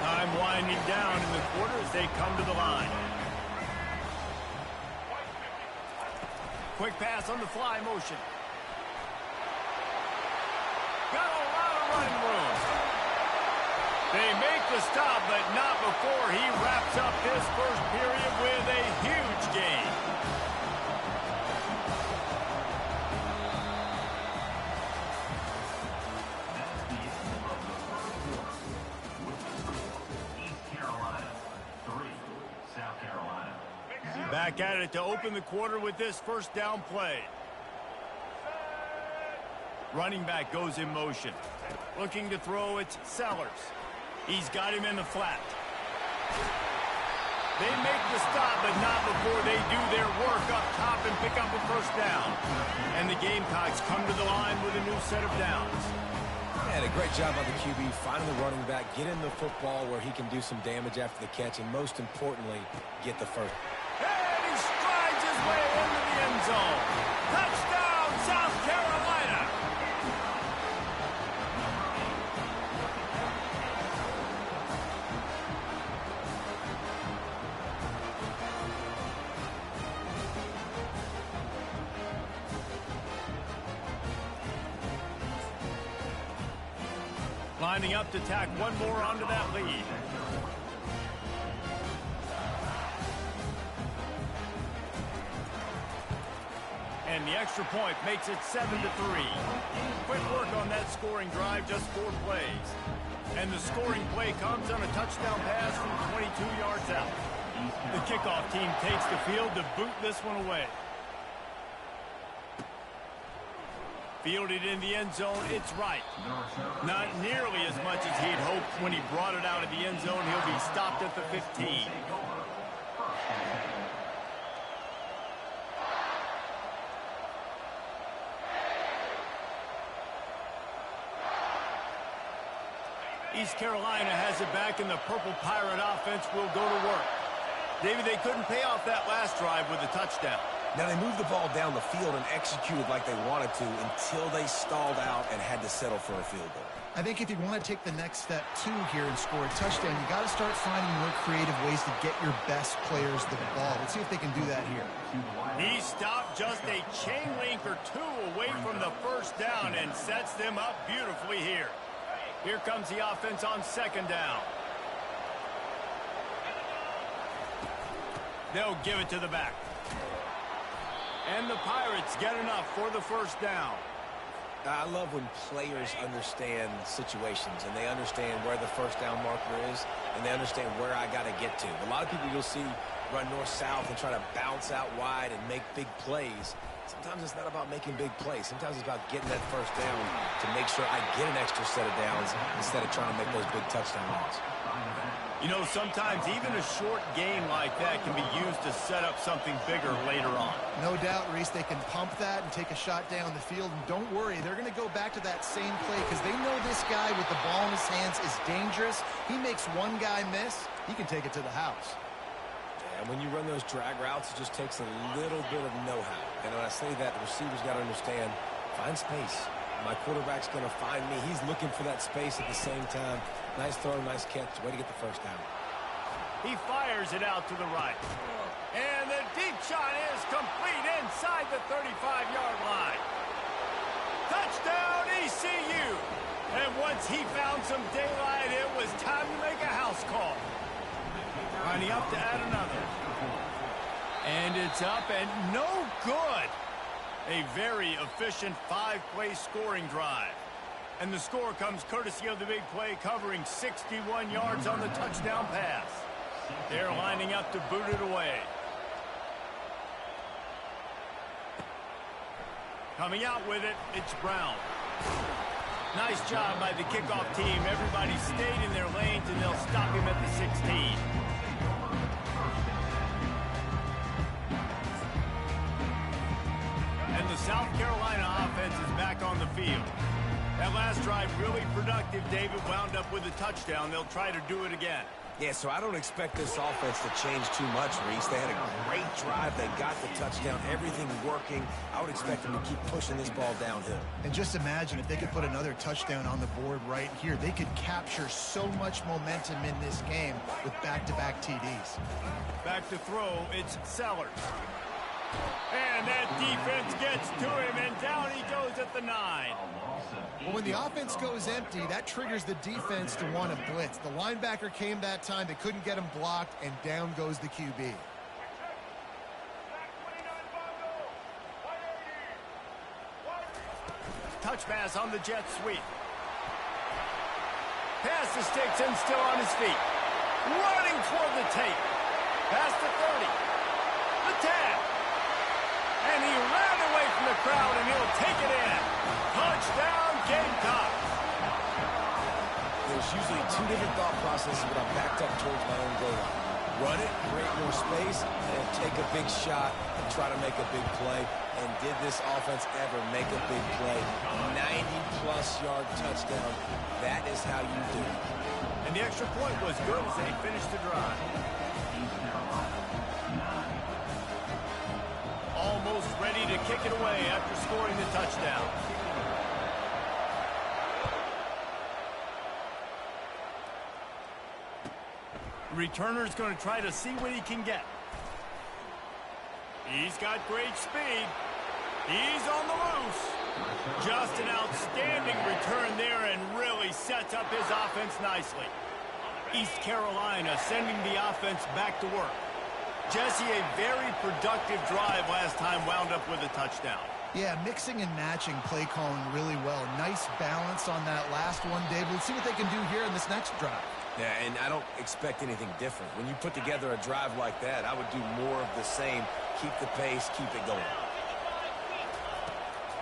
Time winding down in the quarter as they come to the line. Quick pass on the fly motion. Got a lot of running room. They make the stop, but not before he wraps up this first period with a huge gain. Back at it to open the quarter with this first down play. Running back goes in motion. Looking to throw, it's Sellers. He's got him in the flat. They make the stop, but not before they do their work up top and pick up a first down. And the Gamecocks come to the line with a new set of downs.
And a great job by the QB, finding the running back, get in the football where he can do some damage after the catch, and most importantly, get the first.
And he strides his way into the end zone. Touchdown, South Carolina! Lining up to tack one more onto that lead. And the extra point makes it 7-3. Quick work on that scoring drive, just 4 plays. And the scoring play comes on a touchdown pass from 22 yards out. The kickoff team takes the field to boot this one away. Fielded in the end zone, it's right. Not nearly as much as he'd hoped when he brought it out of the end zone. He'll be stopped at the 15. East Carolina has it back, and the Purple Pirate offense will go to work. David, they couldn't pay off that last drive with a touchdown.
Now, they moved the ball down the field and executed like they wanted to until they stalled out and had to settle for a field goal.
I think if you want to take the next step, too, here and score a touchdown, you got to start finding more creative ways to get your best players the ball. Let's see if they can do that here.
He stopped just a chain link or two away from the first down and sets them up beautifully here. Here comes the offense on second down. They'll give it to the back. And the Pirates get enough for the first down.
I love when players understand situations and they understand where the first down marker is and they understand where I got to get to. A lot of people you'll see run north-south and try to bounce out wide and make big plays. Sometimes it's not about making big plays. Sometimes it's about getting that first down to make sure I get an extra set of downs instead of trying to make those big touchdown runs.
You know, sometimes even a short game like that can be used to set up something bigger later on.
No doubt, Reese, they can pump that and take a shot down the field. And don't worry, they're going to go back to that same play because they know this guy with the ball in his hands is dangerous. He makes one guy miss, he can take it to the house.
And when you run those drag routes, it just takes a little bit of know-how. And when I say that, the receivers got to understand, find space. My quarterback's going to find me. He's looking for that space at the same time. Nice throw, nice catch. Way to get the first down.
He fires it out to the right. And the deep shot is complete inside the 35-yard line. Touchdown, ECU. And once he found some daylight, it was time to make a house call. Lining up to add another. And it's up and no good. A very efficient 5-play scoring drive. And the score comes courtesy of the big play covering 61 yards on the touchdown pass. They're lining up to boot it away. Coming out with it, it's Brown. Nice job by the kickoff team. Everybody stayed in their lanes, and they'll stop him at the 16. And the South Carolina offense is back on the field. That last drive really productive. David wound up with a touchdown. They'll try to do it again.
Yeah, so I don't expect this offense to change too much, Reese. They had a great drive. They got the touchdown. Everything working. I would expect them to keep pushing this ball downhill.
And just imagine if they could put another touchdown on the board right here. They could capture so much momentum in this game with back-to-back TDs.
Back to throw, it's Sellers. And that defense gets to him, and down he goes at the 9.
Well, when the offense goes empty, that triggers the defense to want to blitz. The linebacker came that time. They couldn't get him blocked, and down goes the QB.
Touch pass on the jet sweep. Pass to sticks and still on his feet. Running toward the tape. Pass to 30. The 10. And he ran away from the crowd, and he'll take it in. Touchdown, Gamecocks.
There's usually two different thought processes when I'm backed up towards my own goal line. Run it, create more space, and take a big shot and try to make a big play. And did this offense ever make a big play? 90-plus yard touchdown. That is how you do it.
And the extra point was good as they finished the drive. Almost ready to kick it away after scoring the touchdown. Returner's going to try to see what he can get. He's got great speed. He's on the loose. Just an outstanding return there and really sets up his offense nicely. East Carolina sending the offense back to work. Jesse, a very productive drive last time wound up with a touchdown.
Yeah, mixing and matching play calling really well. Nice balance on that last one, David. Let's see what they can do here in this next drive.
Yeah, and I don't expect anything different. When you put together a drive like that, I would do more of the same. Keep the pace, keep it going.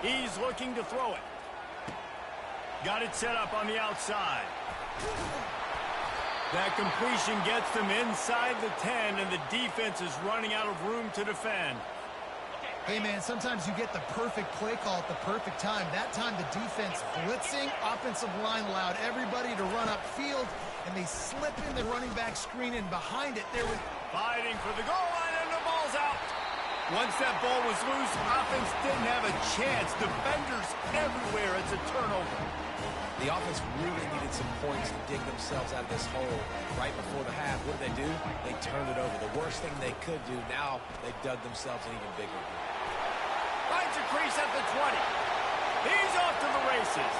He's looking to throw it. Got it set up on the outside. That completion gets them inside the 10, and the defense is running out of room to defend.
Hey, man, sometimes you get the perfect play call at the perfect time. That time the defense blitzing, offensive line allowed everybody to run upfield, and they slip in the running back screen, and behind it there was...
Fighting for the goal line, and the ball's out. Once that ball was loose, offense didn't have a chance. Defenders everywhere. It's a turnover.
The offense really needed some points to dig themselves out of this hole right before the half. What did they do? They turned it over. The worst thing they could do, now they dug themselves an even bigger hole.
Finds a crease at the 20. He's off to the races.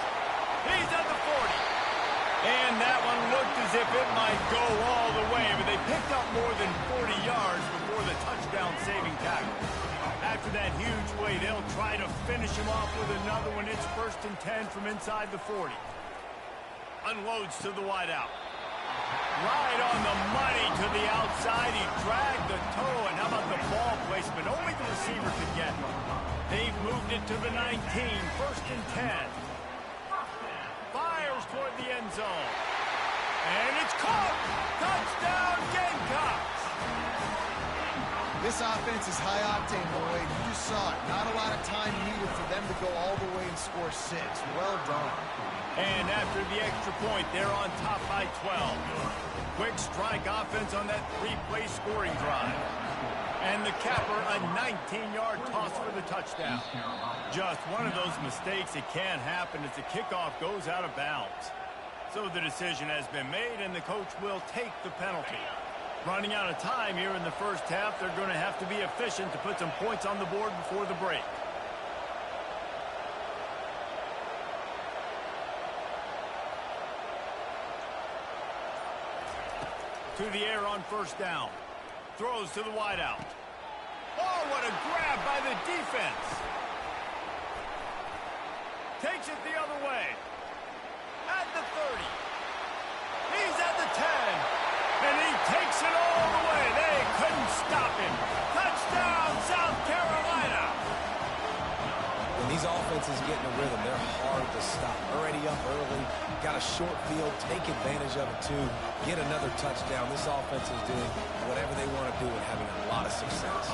He's at the 40. And that one looked as if it might go all the way, but they picked up more than 40 yards before the touchdown-saving tackle. After that huge play, they'll try to finish him off with another one. It's 1st and 10 from inside the 40. Unloads to the wideout. Right on the money to the outside. He dragged the toe, and how about the ball placement? Only the receiver could get. They've moved it to the 19, 1st and 10. Fires toward the end zone. And it's caught! Touchdown, Gamecocks!
This offense is high octane, Lloyd. You just saw it. Not a lot of time needed for them to go all the way and score 6. Well done.
And after the extra point, they're on top by 12. Quick strike offense on that 3-play scoring drive. And the capper, a 19-yard toss for the touchdown. Just one of those mistakes that can happen as the kickoff goes out of bounds. So the decision has been made, and the coach will take the penalty. Running out of time here in the first half, they're going to have to be efficient to put some points on the board before the break. To the air on first down. Throws to the wideout. Oh, what a grab by the defense. Takes it the other way. At the 30. He's at the 10. And he takes it all the way. They couldn't stop him. Touchdown, South Carolina.
When these offenses get in a rhythm, they're hard to stop. Already up early, got a short field, take advantage of it too, get another touchdown. This offense is doing whatever they want to do and having a lot of success.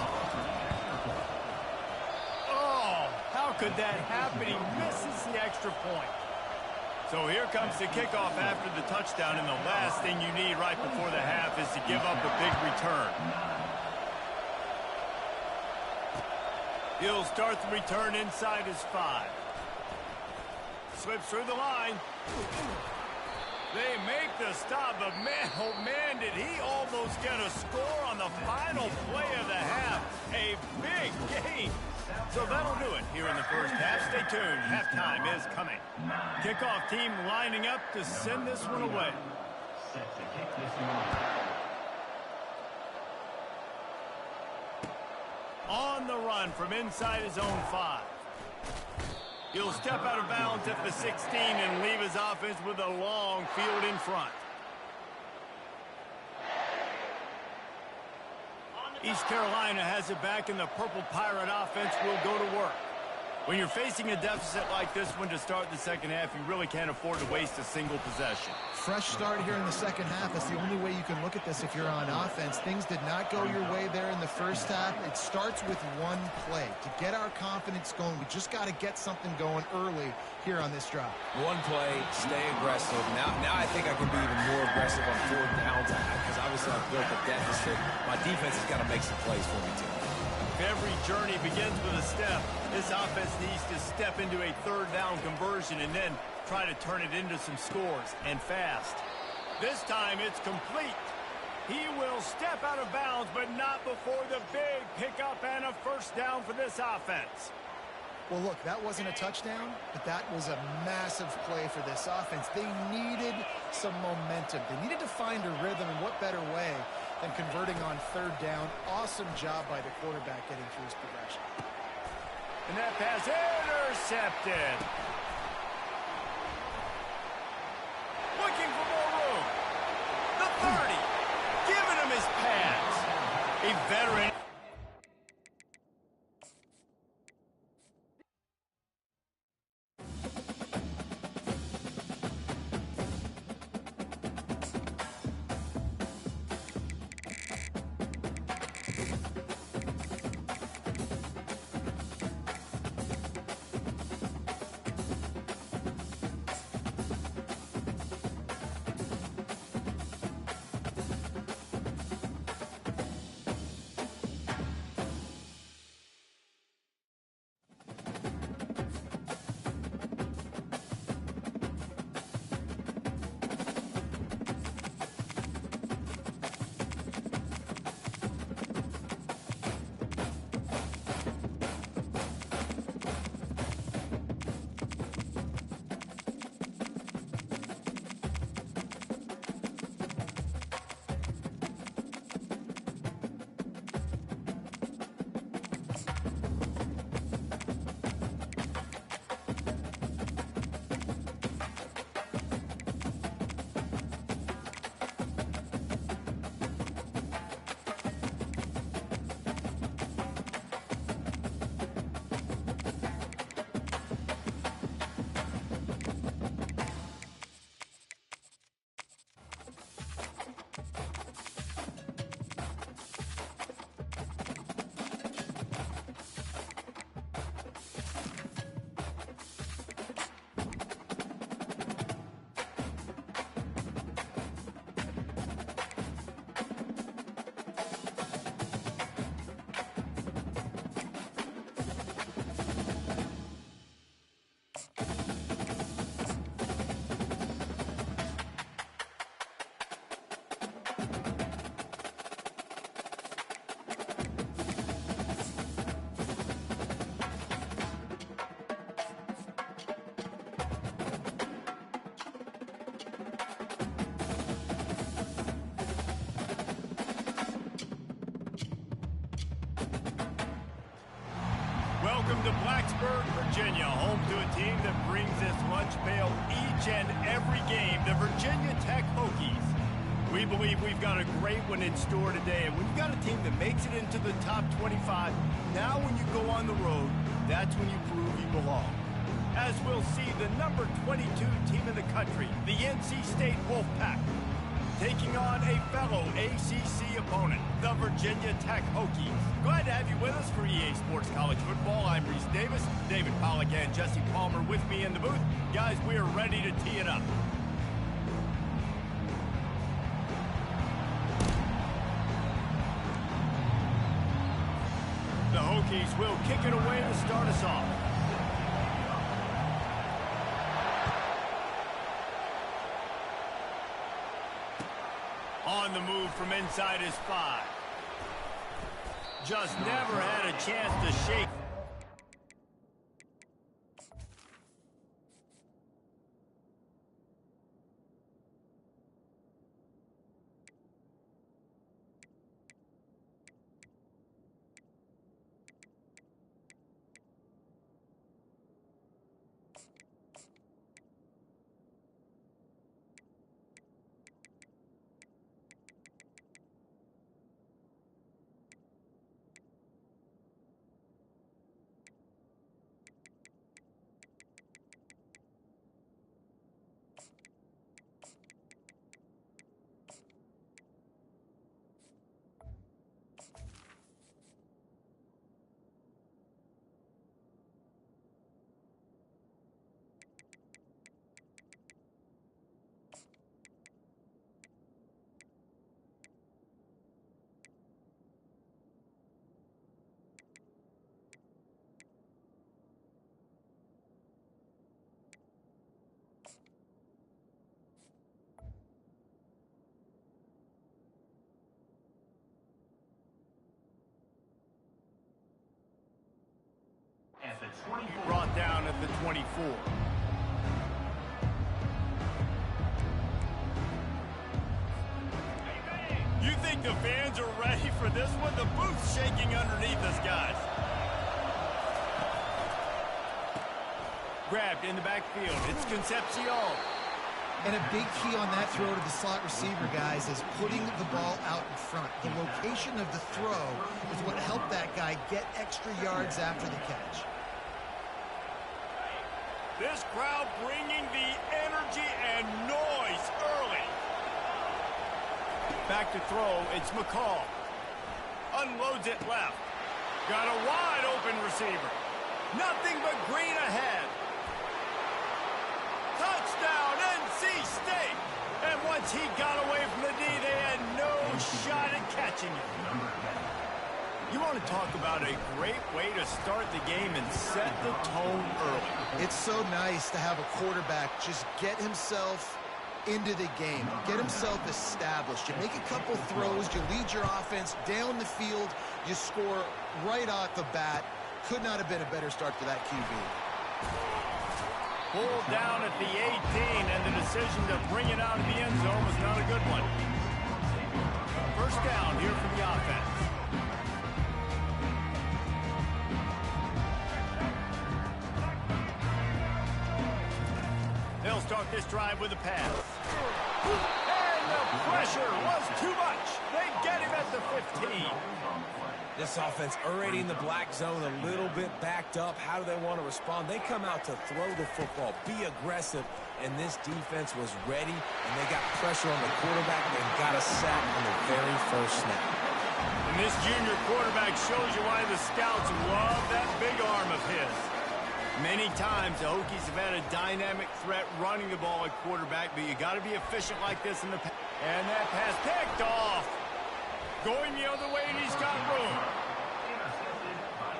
Oh, how could that happen? He misses the extra point. So here comes the kickoff after the touchdown, and the last thing you need right before the half is to give up a big return. He'll start the return inside his 5. Slips through the line. They make the stop, but man, oh man, did he almost get a score on the final play of the half. A big game. So that'll do it here in the first half. Stay tuned. Halftime is coming. Kickoff team lining up to send this one away. On the run from inside his own 5. He'll step out of bounds at the 16 and leave his offense with a long field in front. East Carolina has it back, and the Purple Pirate offense will go to work. When you're facing a deficit like this one to start the second half, you really can't afford to waste a single possession.
Fresh start here in the second half. That's the only way you can look at this if you're on offense. Things did not go your way there in the first half. It starts with one play. To get our confidence going, we just got to get something going early here on this drive.
One play, stay aggressive. Now I think I can be even more aggressive on 4th downs because obviously I've built a deficit. My defense has got to make some plays for me too.
Every journey begins with a step. This offense needs to step into a 3rd down conversion and then try to turn it into some scores, and fast. This time it's complete. He will step out of bounds, but not before the big pickup and a first down for this offense.
Well, look, that wasn't a touchdown, but that was a massive play for this offense. They needed some momentum. They needed to find a rhythm, and what better way than converting on 3rd down. Awesome job by the quarterback getting through his progression.
And that pass intercepted. Looking for more room. The 30. Giving him his pads. A veteran. Welcome to Blacksburg, Virginia, home to a team that brings this lunch pail each and every game, the Virginia Tech Hokies. We believe we've got a great one in store today, and when you've got a team that makes it into the top 25, now when you go on the road, that's when you prove you belong. As we'll see, the number 22 team in the country, the NC State Wolfpack, taking on a fellow ACC opponent, the Virginia Tech Hokies. Glad to have you with us for EA Sports College Football. I'm Reese Davis, David Pollack and Jesse Palmer with me in the booth. Guys, we are ready to tee it up. The Hokies will kick it away to start us off. On the move from inside his 5. Just never had a chance to shake. Brought down at the 24. You think the fans are ready for this one? The booth's shaking underneath us, guys. Grabbed in the backfield. It's Concepcion.
And a big key on that throw to the slot receiver, guys, is putting the ball out in front. The location of the throw is what helped that guy get extra yards after the catch.
This crowd bringing the energy and noise early. Back to throw, it's McCall. Unloads it left. Got a wide open receiver. Nothing but green ahead. Touchdown, NC State. And once he got away from the D, they had no shot at catching it. You want to talk about a great way to start the game and set the tone early.
It's so nice to have a quarterback just get himself into the game, get himself established. You make a couple throws, you lead your offense down the field, you score right off the bat. Could not have been a better start for that QB.
Pulled down at the 18, and the decision to bring it out of the end zone was not a good one. First down here for the offense. They'll start this drive with a pass. And the pressure was too much. They get him at the 15.
This offense already in the black zone, a little bit backed up. How do they want to respond? They come out to throw the football, be aggressive, and this defense was ready, and they got pressure on the quarterback and got a sack on the very first snap.
And this junior quarterback shows you why the scouts love that big arm of his. Many times the Hokies have had a dynamic threat running the ball at quarterback, but you got to be efficient like this in the pass. And that pass picked off. Going the other way, and he's got room.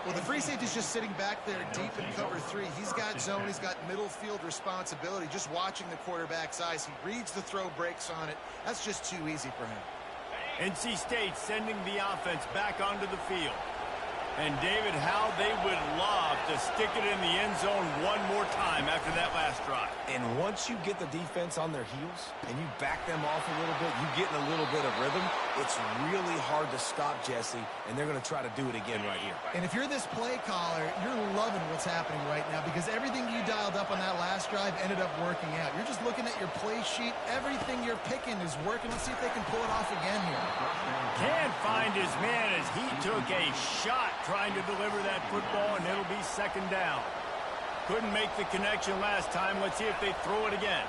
Well, the free safety's just sitting back there deep in cover 3. He's got zone. He's got middle field responsibility. Just watching the quarterback's eyes. He reads the throw, breaks on it. That's just too easy for him.
NC State sending the offense back onto the field. And, David, how they would love to stick it in the end zone one more time after that last drive.
And once you get the defense on their heels and you back them off a little bit, you get in a little bit of rhythm, it's really hard to stop, Jesse, and they're going to try to do it again right here.
And if you're this play caller, you're loving what's happening right now because everything you dialed up on that last drive ended up working out. You're just looking at your play sheet. Everything you're picking is working. Let's see if they can pull it off again here.
Can't find his man as he took a shot trying to deliver that football, and it'll be second down. Couldn't make the connection last time. Let's see if they throw it again.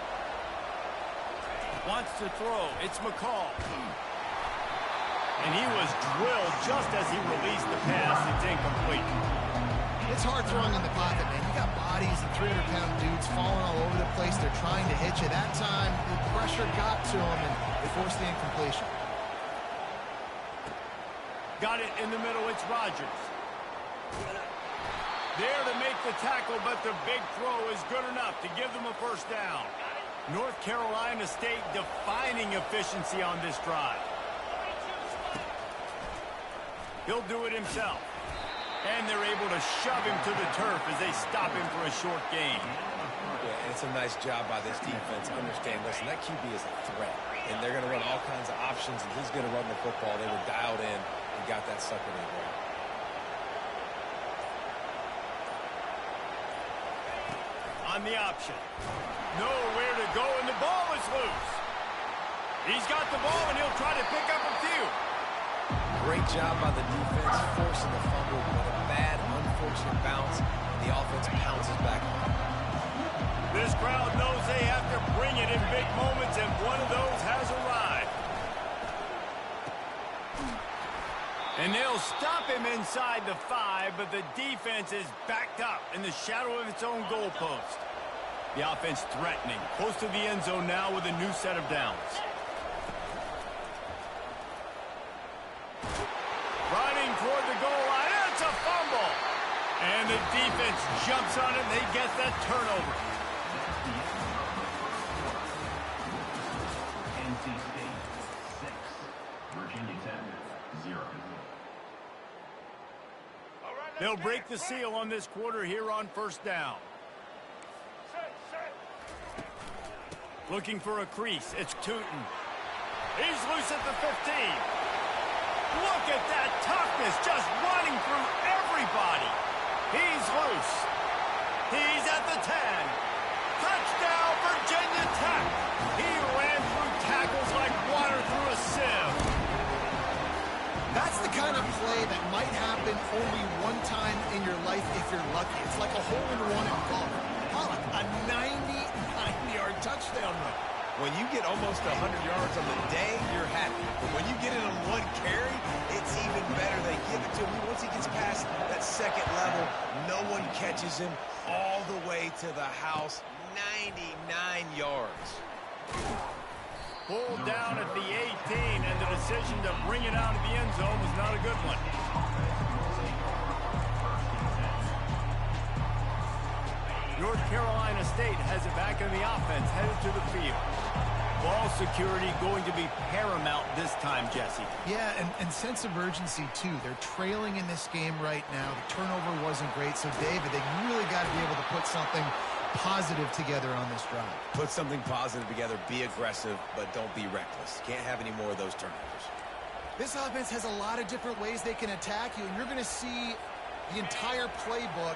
Wants to throw. It's McCall. And he was drilled just as he released the pass. It's incomplete.
It's hard throwing in the pocket, man. You got bodies and 300-pound dudes falling all over the place. They're trying to hit you. That time, the pressure got to them, and they forced the incompletion.
Got it in the middle. It's Rodgers. There to make the tackle, but the big throw is good enough to give them a first down. North Carolina State defining efficiency on this drive. He'll do it himself. And they're able to shove him to the turf as they stop him for a short gain.
Yeah, and it's a nice job by this defense. Understand, listen, that QB is a threat. And they're going to run all kinds of options, and he's going to run the football. They were dialed in and got that sucker in there.
On the option. Nowhere to go, and the ball is loose. He's got the ball, and he'll try to pick up a few.
Great job by the defense, forcing the fumble, but a bad, unfortunate bounce, and the offense pounces back.
This crowd knows they have to bring it in big moments, and one of those has arrived. And they'll stop him inside the 5, but the defense is backed up in the shadow of its own goalpost. The offense threatening, close to the end zone now with a new set of downs. Running toward the goal line, it's a fumble! And the defense jumps on it, and they get that turnover.
NC State 6, Virginia Tech 0.
They'll break the seal on this quarter here on first down. Looking for a crease. It's Tootin. He's loose at the 15. Look at that toughness, just running through everybody. He's loose. He's at the 10. Touchdown, Virginia Tech. He ran through tackles like water through a sieve.
That's the kind of play that might happen only one time in your life if you're lucky. It's like a hole-in-one in golf. Pollock, a 99-yard touchdown run.
When you get almost 100 yards on the day, you're happy. But when you get it on one carry, it's even better. They give it to him. Once he gets past that second level, no one catches him all the way to the house. 99 yards.
Pulled down at the 18, and the decision to bring it out of the end zone was not a good one. North Carolina State has it back in the offense, headed to the field. Ball security going to be paramount this time, Jesse.
Yeah, and sense of urgency, too. They're trailing in this game right now. The turnover wasn't great, so, David, they really got to be able to put something positive together on this drive.
Put something positive together, be aggressive, but don't be reckless. Can't have any more of those turnovers.
This offense has a lot of different ways they can attack you, and you're going to see the entire playbook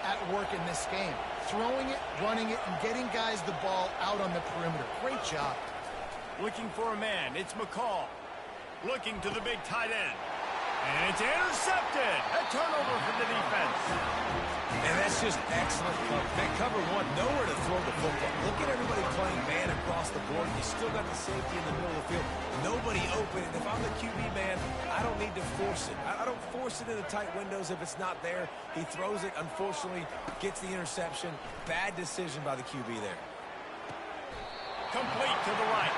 at work in this game. Throwing it, running it, and getting guys the ball out on the perimeter. Great job.
Looking for a man. It's McCall. Looking to the big tight end. And it's intercepted. A turnover from the defense.
And that's just excellent cover. Man, cover one, nowhere to throw the football. Look at everybody playing man across the board. You still got the safety in the middle of the field. Nobody open. And if I'm the QB man, I don't need to force it. I don't force it in the tight windows if it's not there. He throws it, unfortunately, gets the interception. Bad decision by the QB there.
Complete to the right.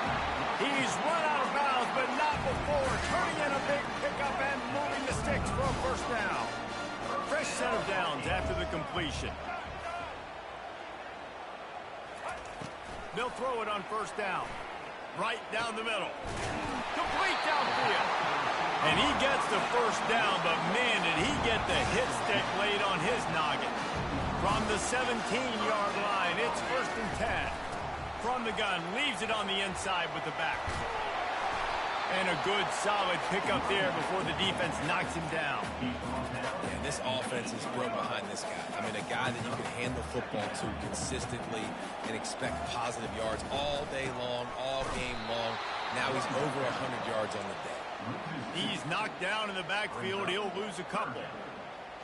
He's run out of bounds, but not before. Turning in a big pickup and moving the sticks for a first down. Fresh set of downs after the completion. They'll throw it on first down. Right down the middle. Complete downfield. And he gets the first down, but man, did he get the hit stick laid on his noggin. From the 17-yard line, it's 1st and 10. From the gun, leaves it on the inside with the back. And a good, solid pickup there before the defense knocks him down.
And this offense is built behind this guy. I mean, a guy that you can hand the football to consistently and expect positive yards all day long, all game long. Now he's over 100 yards on the day.
He's knocked down in the backfield. He'll lose a couple.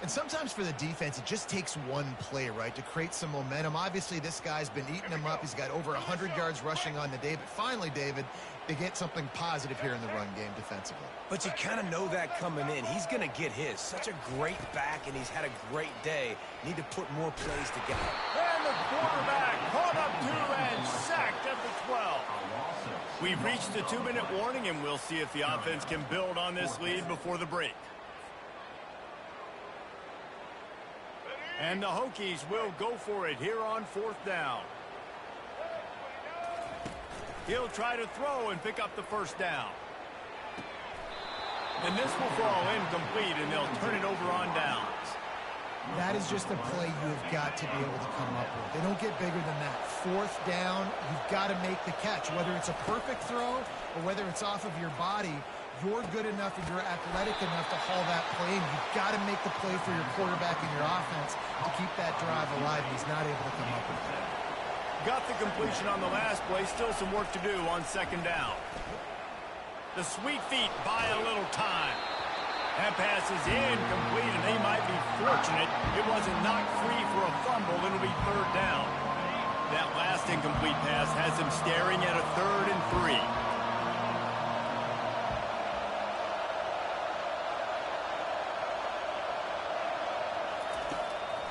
And sometimes for the defense, it just takes one play, right, to create some momentum. Obviously, this guy's been eating him up. He's got over 100 yards rushing on the day. But finally, David, they get something positive here in the run game defensively.
But you kind of know that coming in. He's going to get his. Such a great back, and he's had a great day. Need to put more plays together.
And the quarterback caught up to and sacked at the 12. We've reached the 2-minute warning, and we'll see if the offense can build on this lead before the break. And the Hokies will go for it here on 4th down. He'll try to throw and pick up the first down. And this will fall incomplete, and they'll turn it over on downs.
That is just a play you've got to be able to come up with. They don't get bigger than that. 4th down, you've got to make the catch. Whether it's a perfect throw or whether it's off of your body, you're good enough and you're athletic enough to haul that play, and you've got to make the play for your quarterback and your offense to keep that drive alive. He's not able to come up with it.
Got the completion on the last play. Still some work to do on 2nd down. The sweet feet buy a little time. That pass is incomplete, and they might be fortunate it wasn't knocked free for a fumble. It'll be 3rd down. That last incomplete pass has them staring at a 3rd and 3.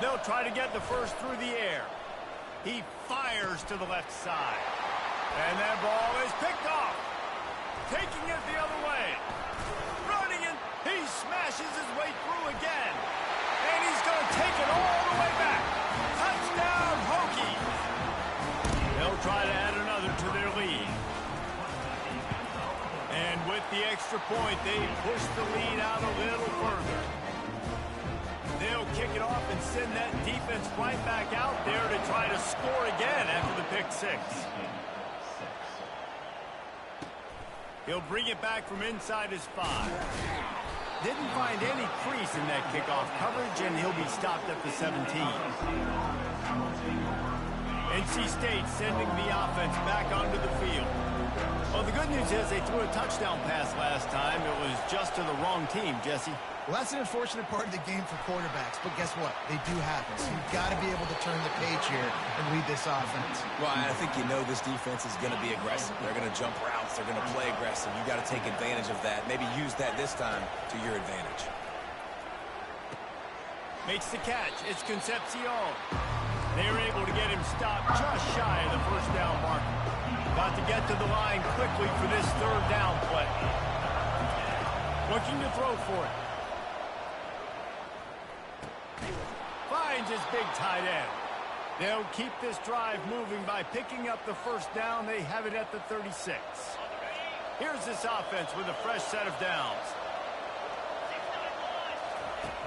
They'll try to get the first through the air. He fires to the left side. And that ball is picked off. Taking it the other way. Running it. He smashes his way through again. And he's going to take it all the way back. Touchdown, Hokies. They'll try to add another to their lead. And with the extra point, they push the lead out a little further. They'll kick it off and send that defense right back out there to try to score again after the pick 6. He'll bring it back from inside his 5. Didn't find any crease in that kickoff coverage, and he'll be stopped at the 17. NC State sending the offense back onto the field. Well, the good news is they threw a touchdown pass last time. It was just to the wrong team, Jesse.
Well, that's an unfortunate part of the game for quarterbacks, but guess what? They do happen. So you've got to be able to turn the page here and lead this offense.
Well, I think you know this defense is going to be aggressive. They're going to jump routes. They're going to play aggressive. You got to take advantage of that. Maybe use that this time to your advantage.
Makes the catch. It's Concepcion. They were able to get him stopped just shy of the first down marker. Got to get to the line quickly for this 3rd down play. Looking to throw for it. Finds his big tight end. They'll keep this drive moving by picking up the first down. They have it at the 36. Here's this offense with a fresh set of downs.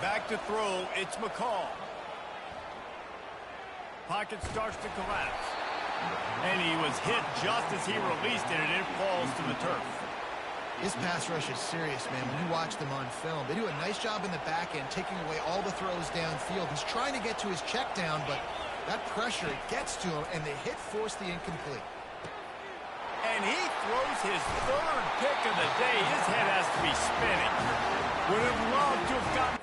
Back to throw, it's McCall. Pocket starts to collapse. And he was hit just as he released it, and it falls to the turf.
This pass rush is serious, man. When you watch them on film, they do a nice job in the back end, taking away all the throws downfield. He's trying to get to his check down, but that pressure gets to him, and the hit forced the incomplete.
And he throws his 3rd pick of the day. His head has to be spinning. Would have loved to have gotten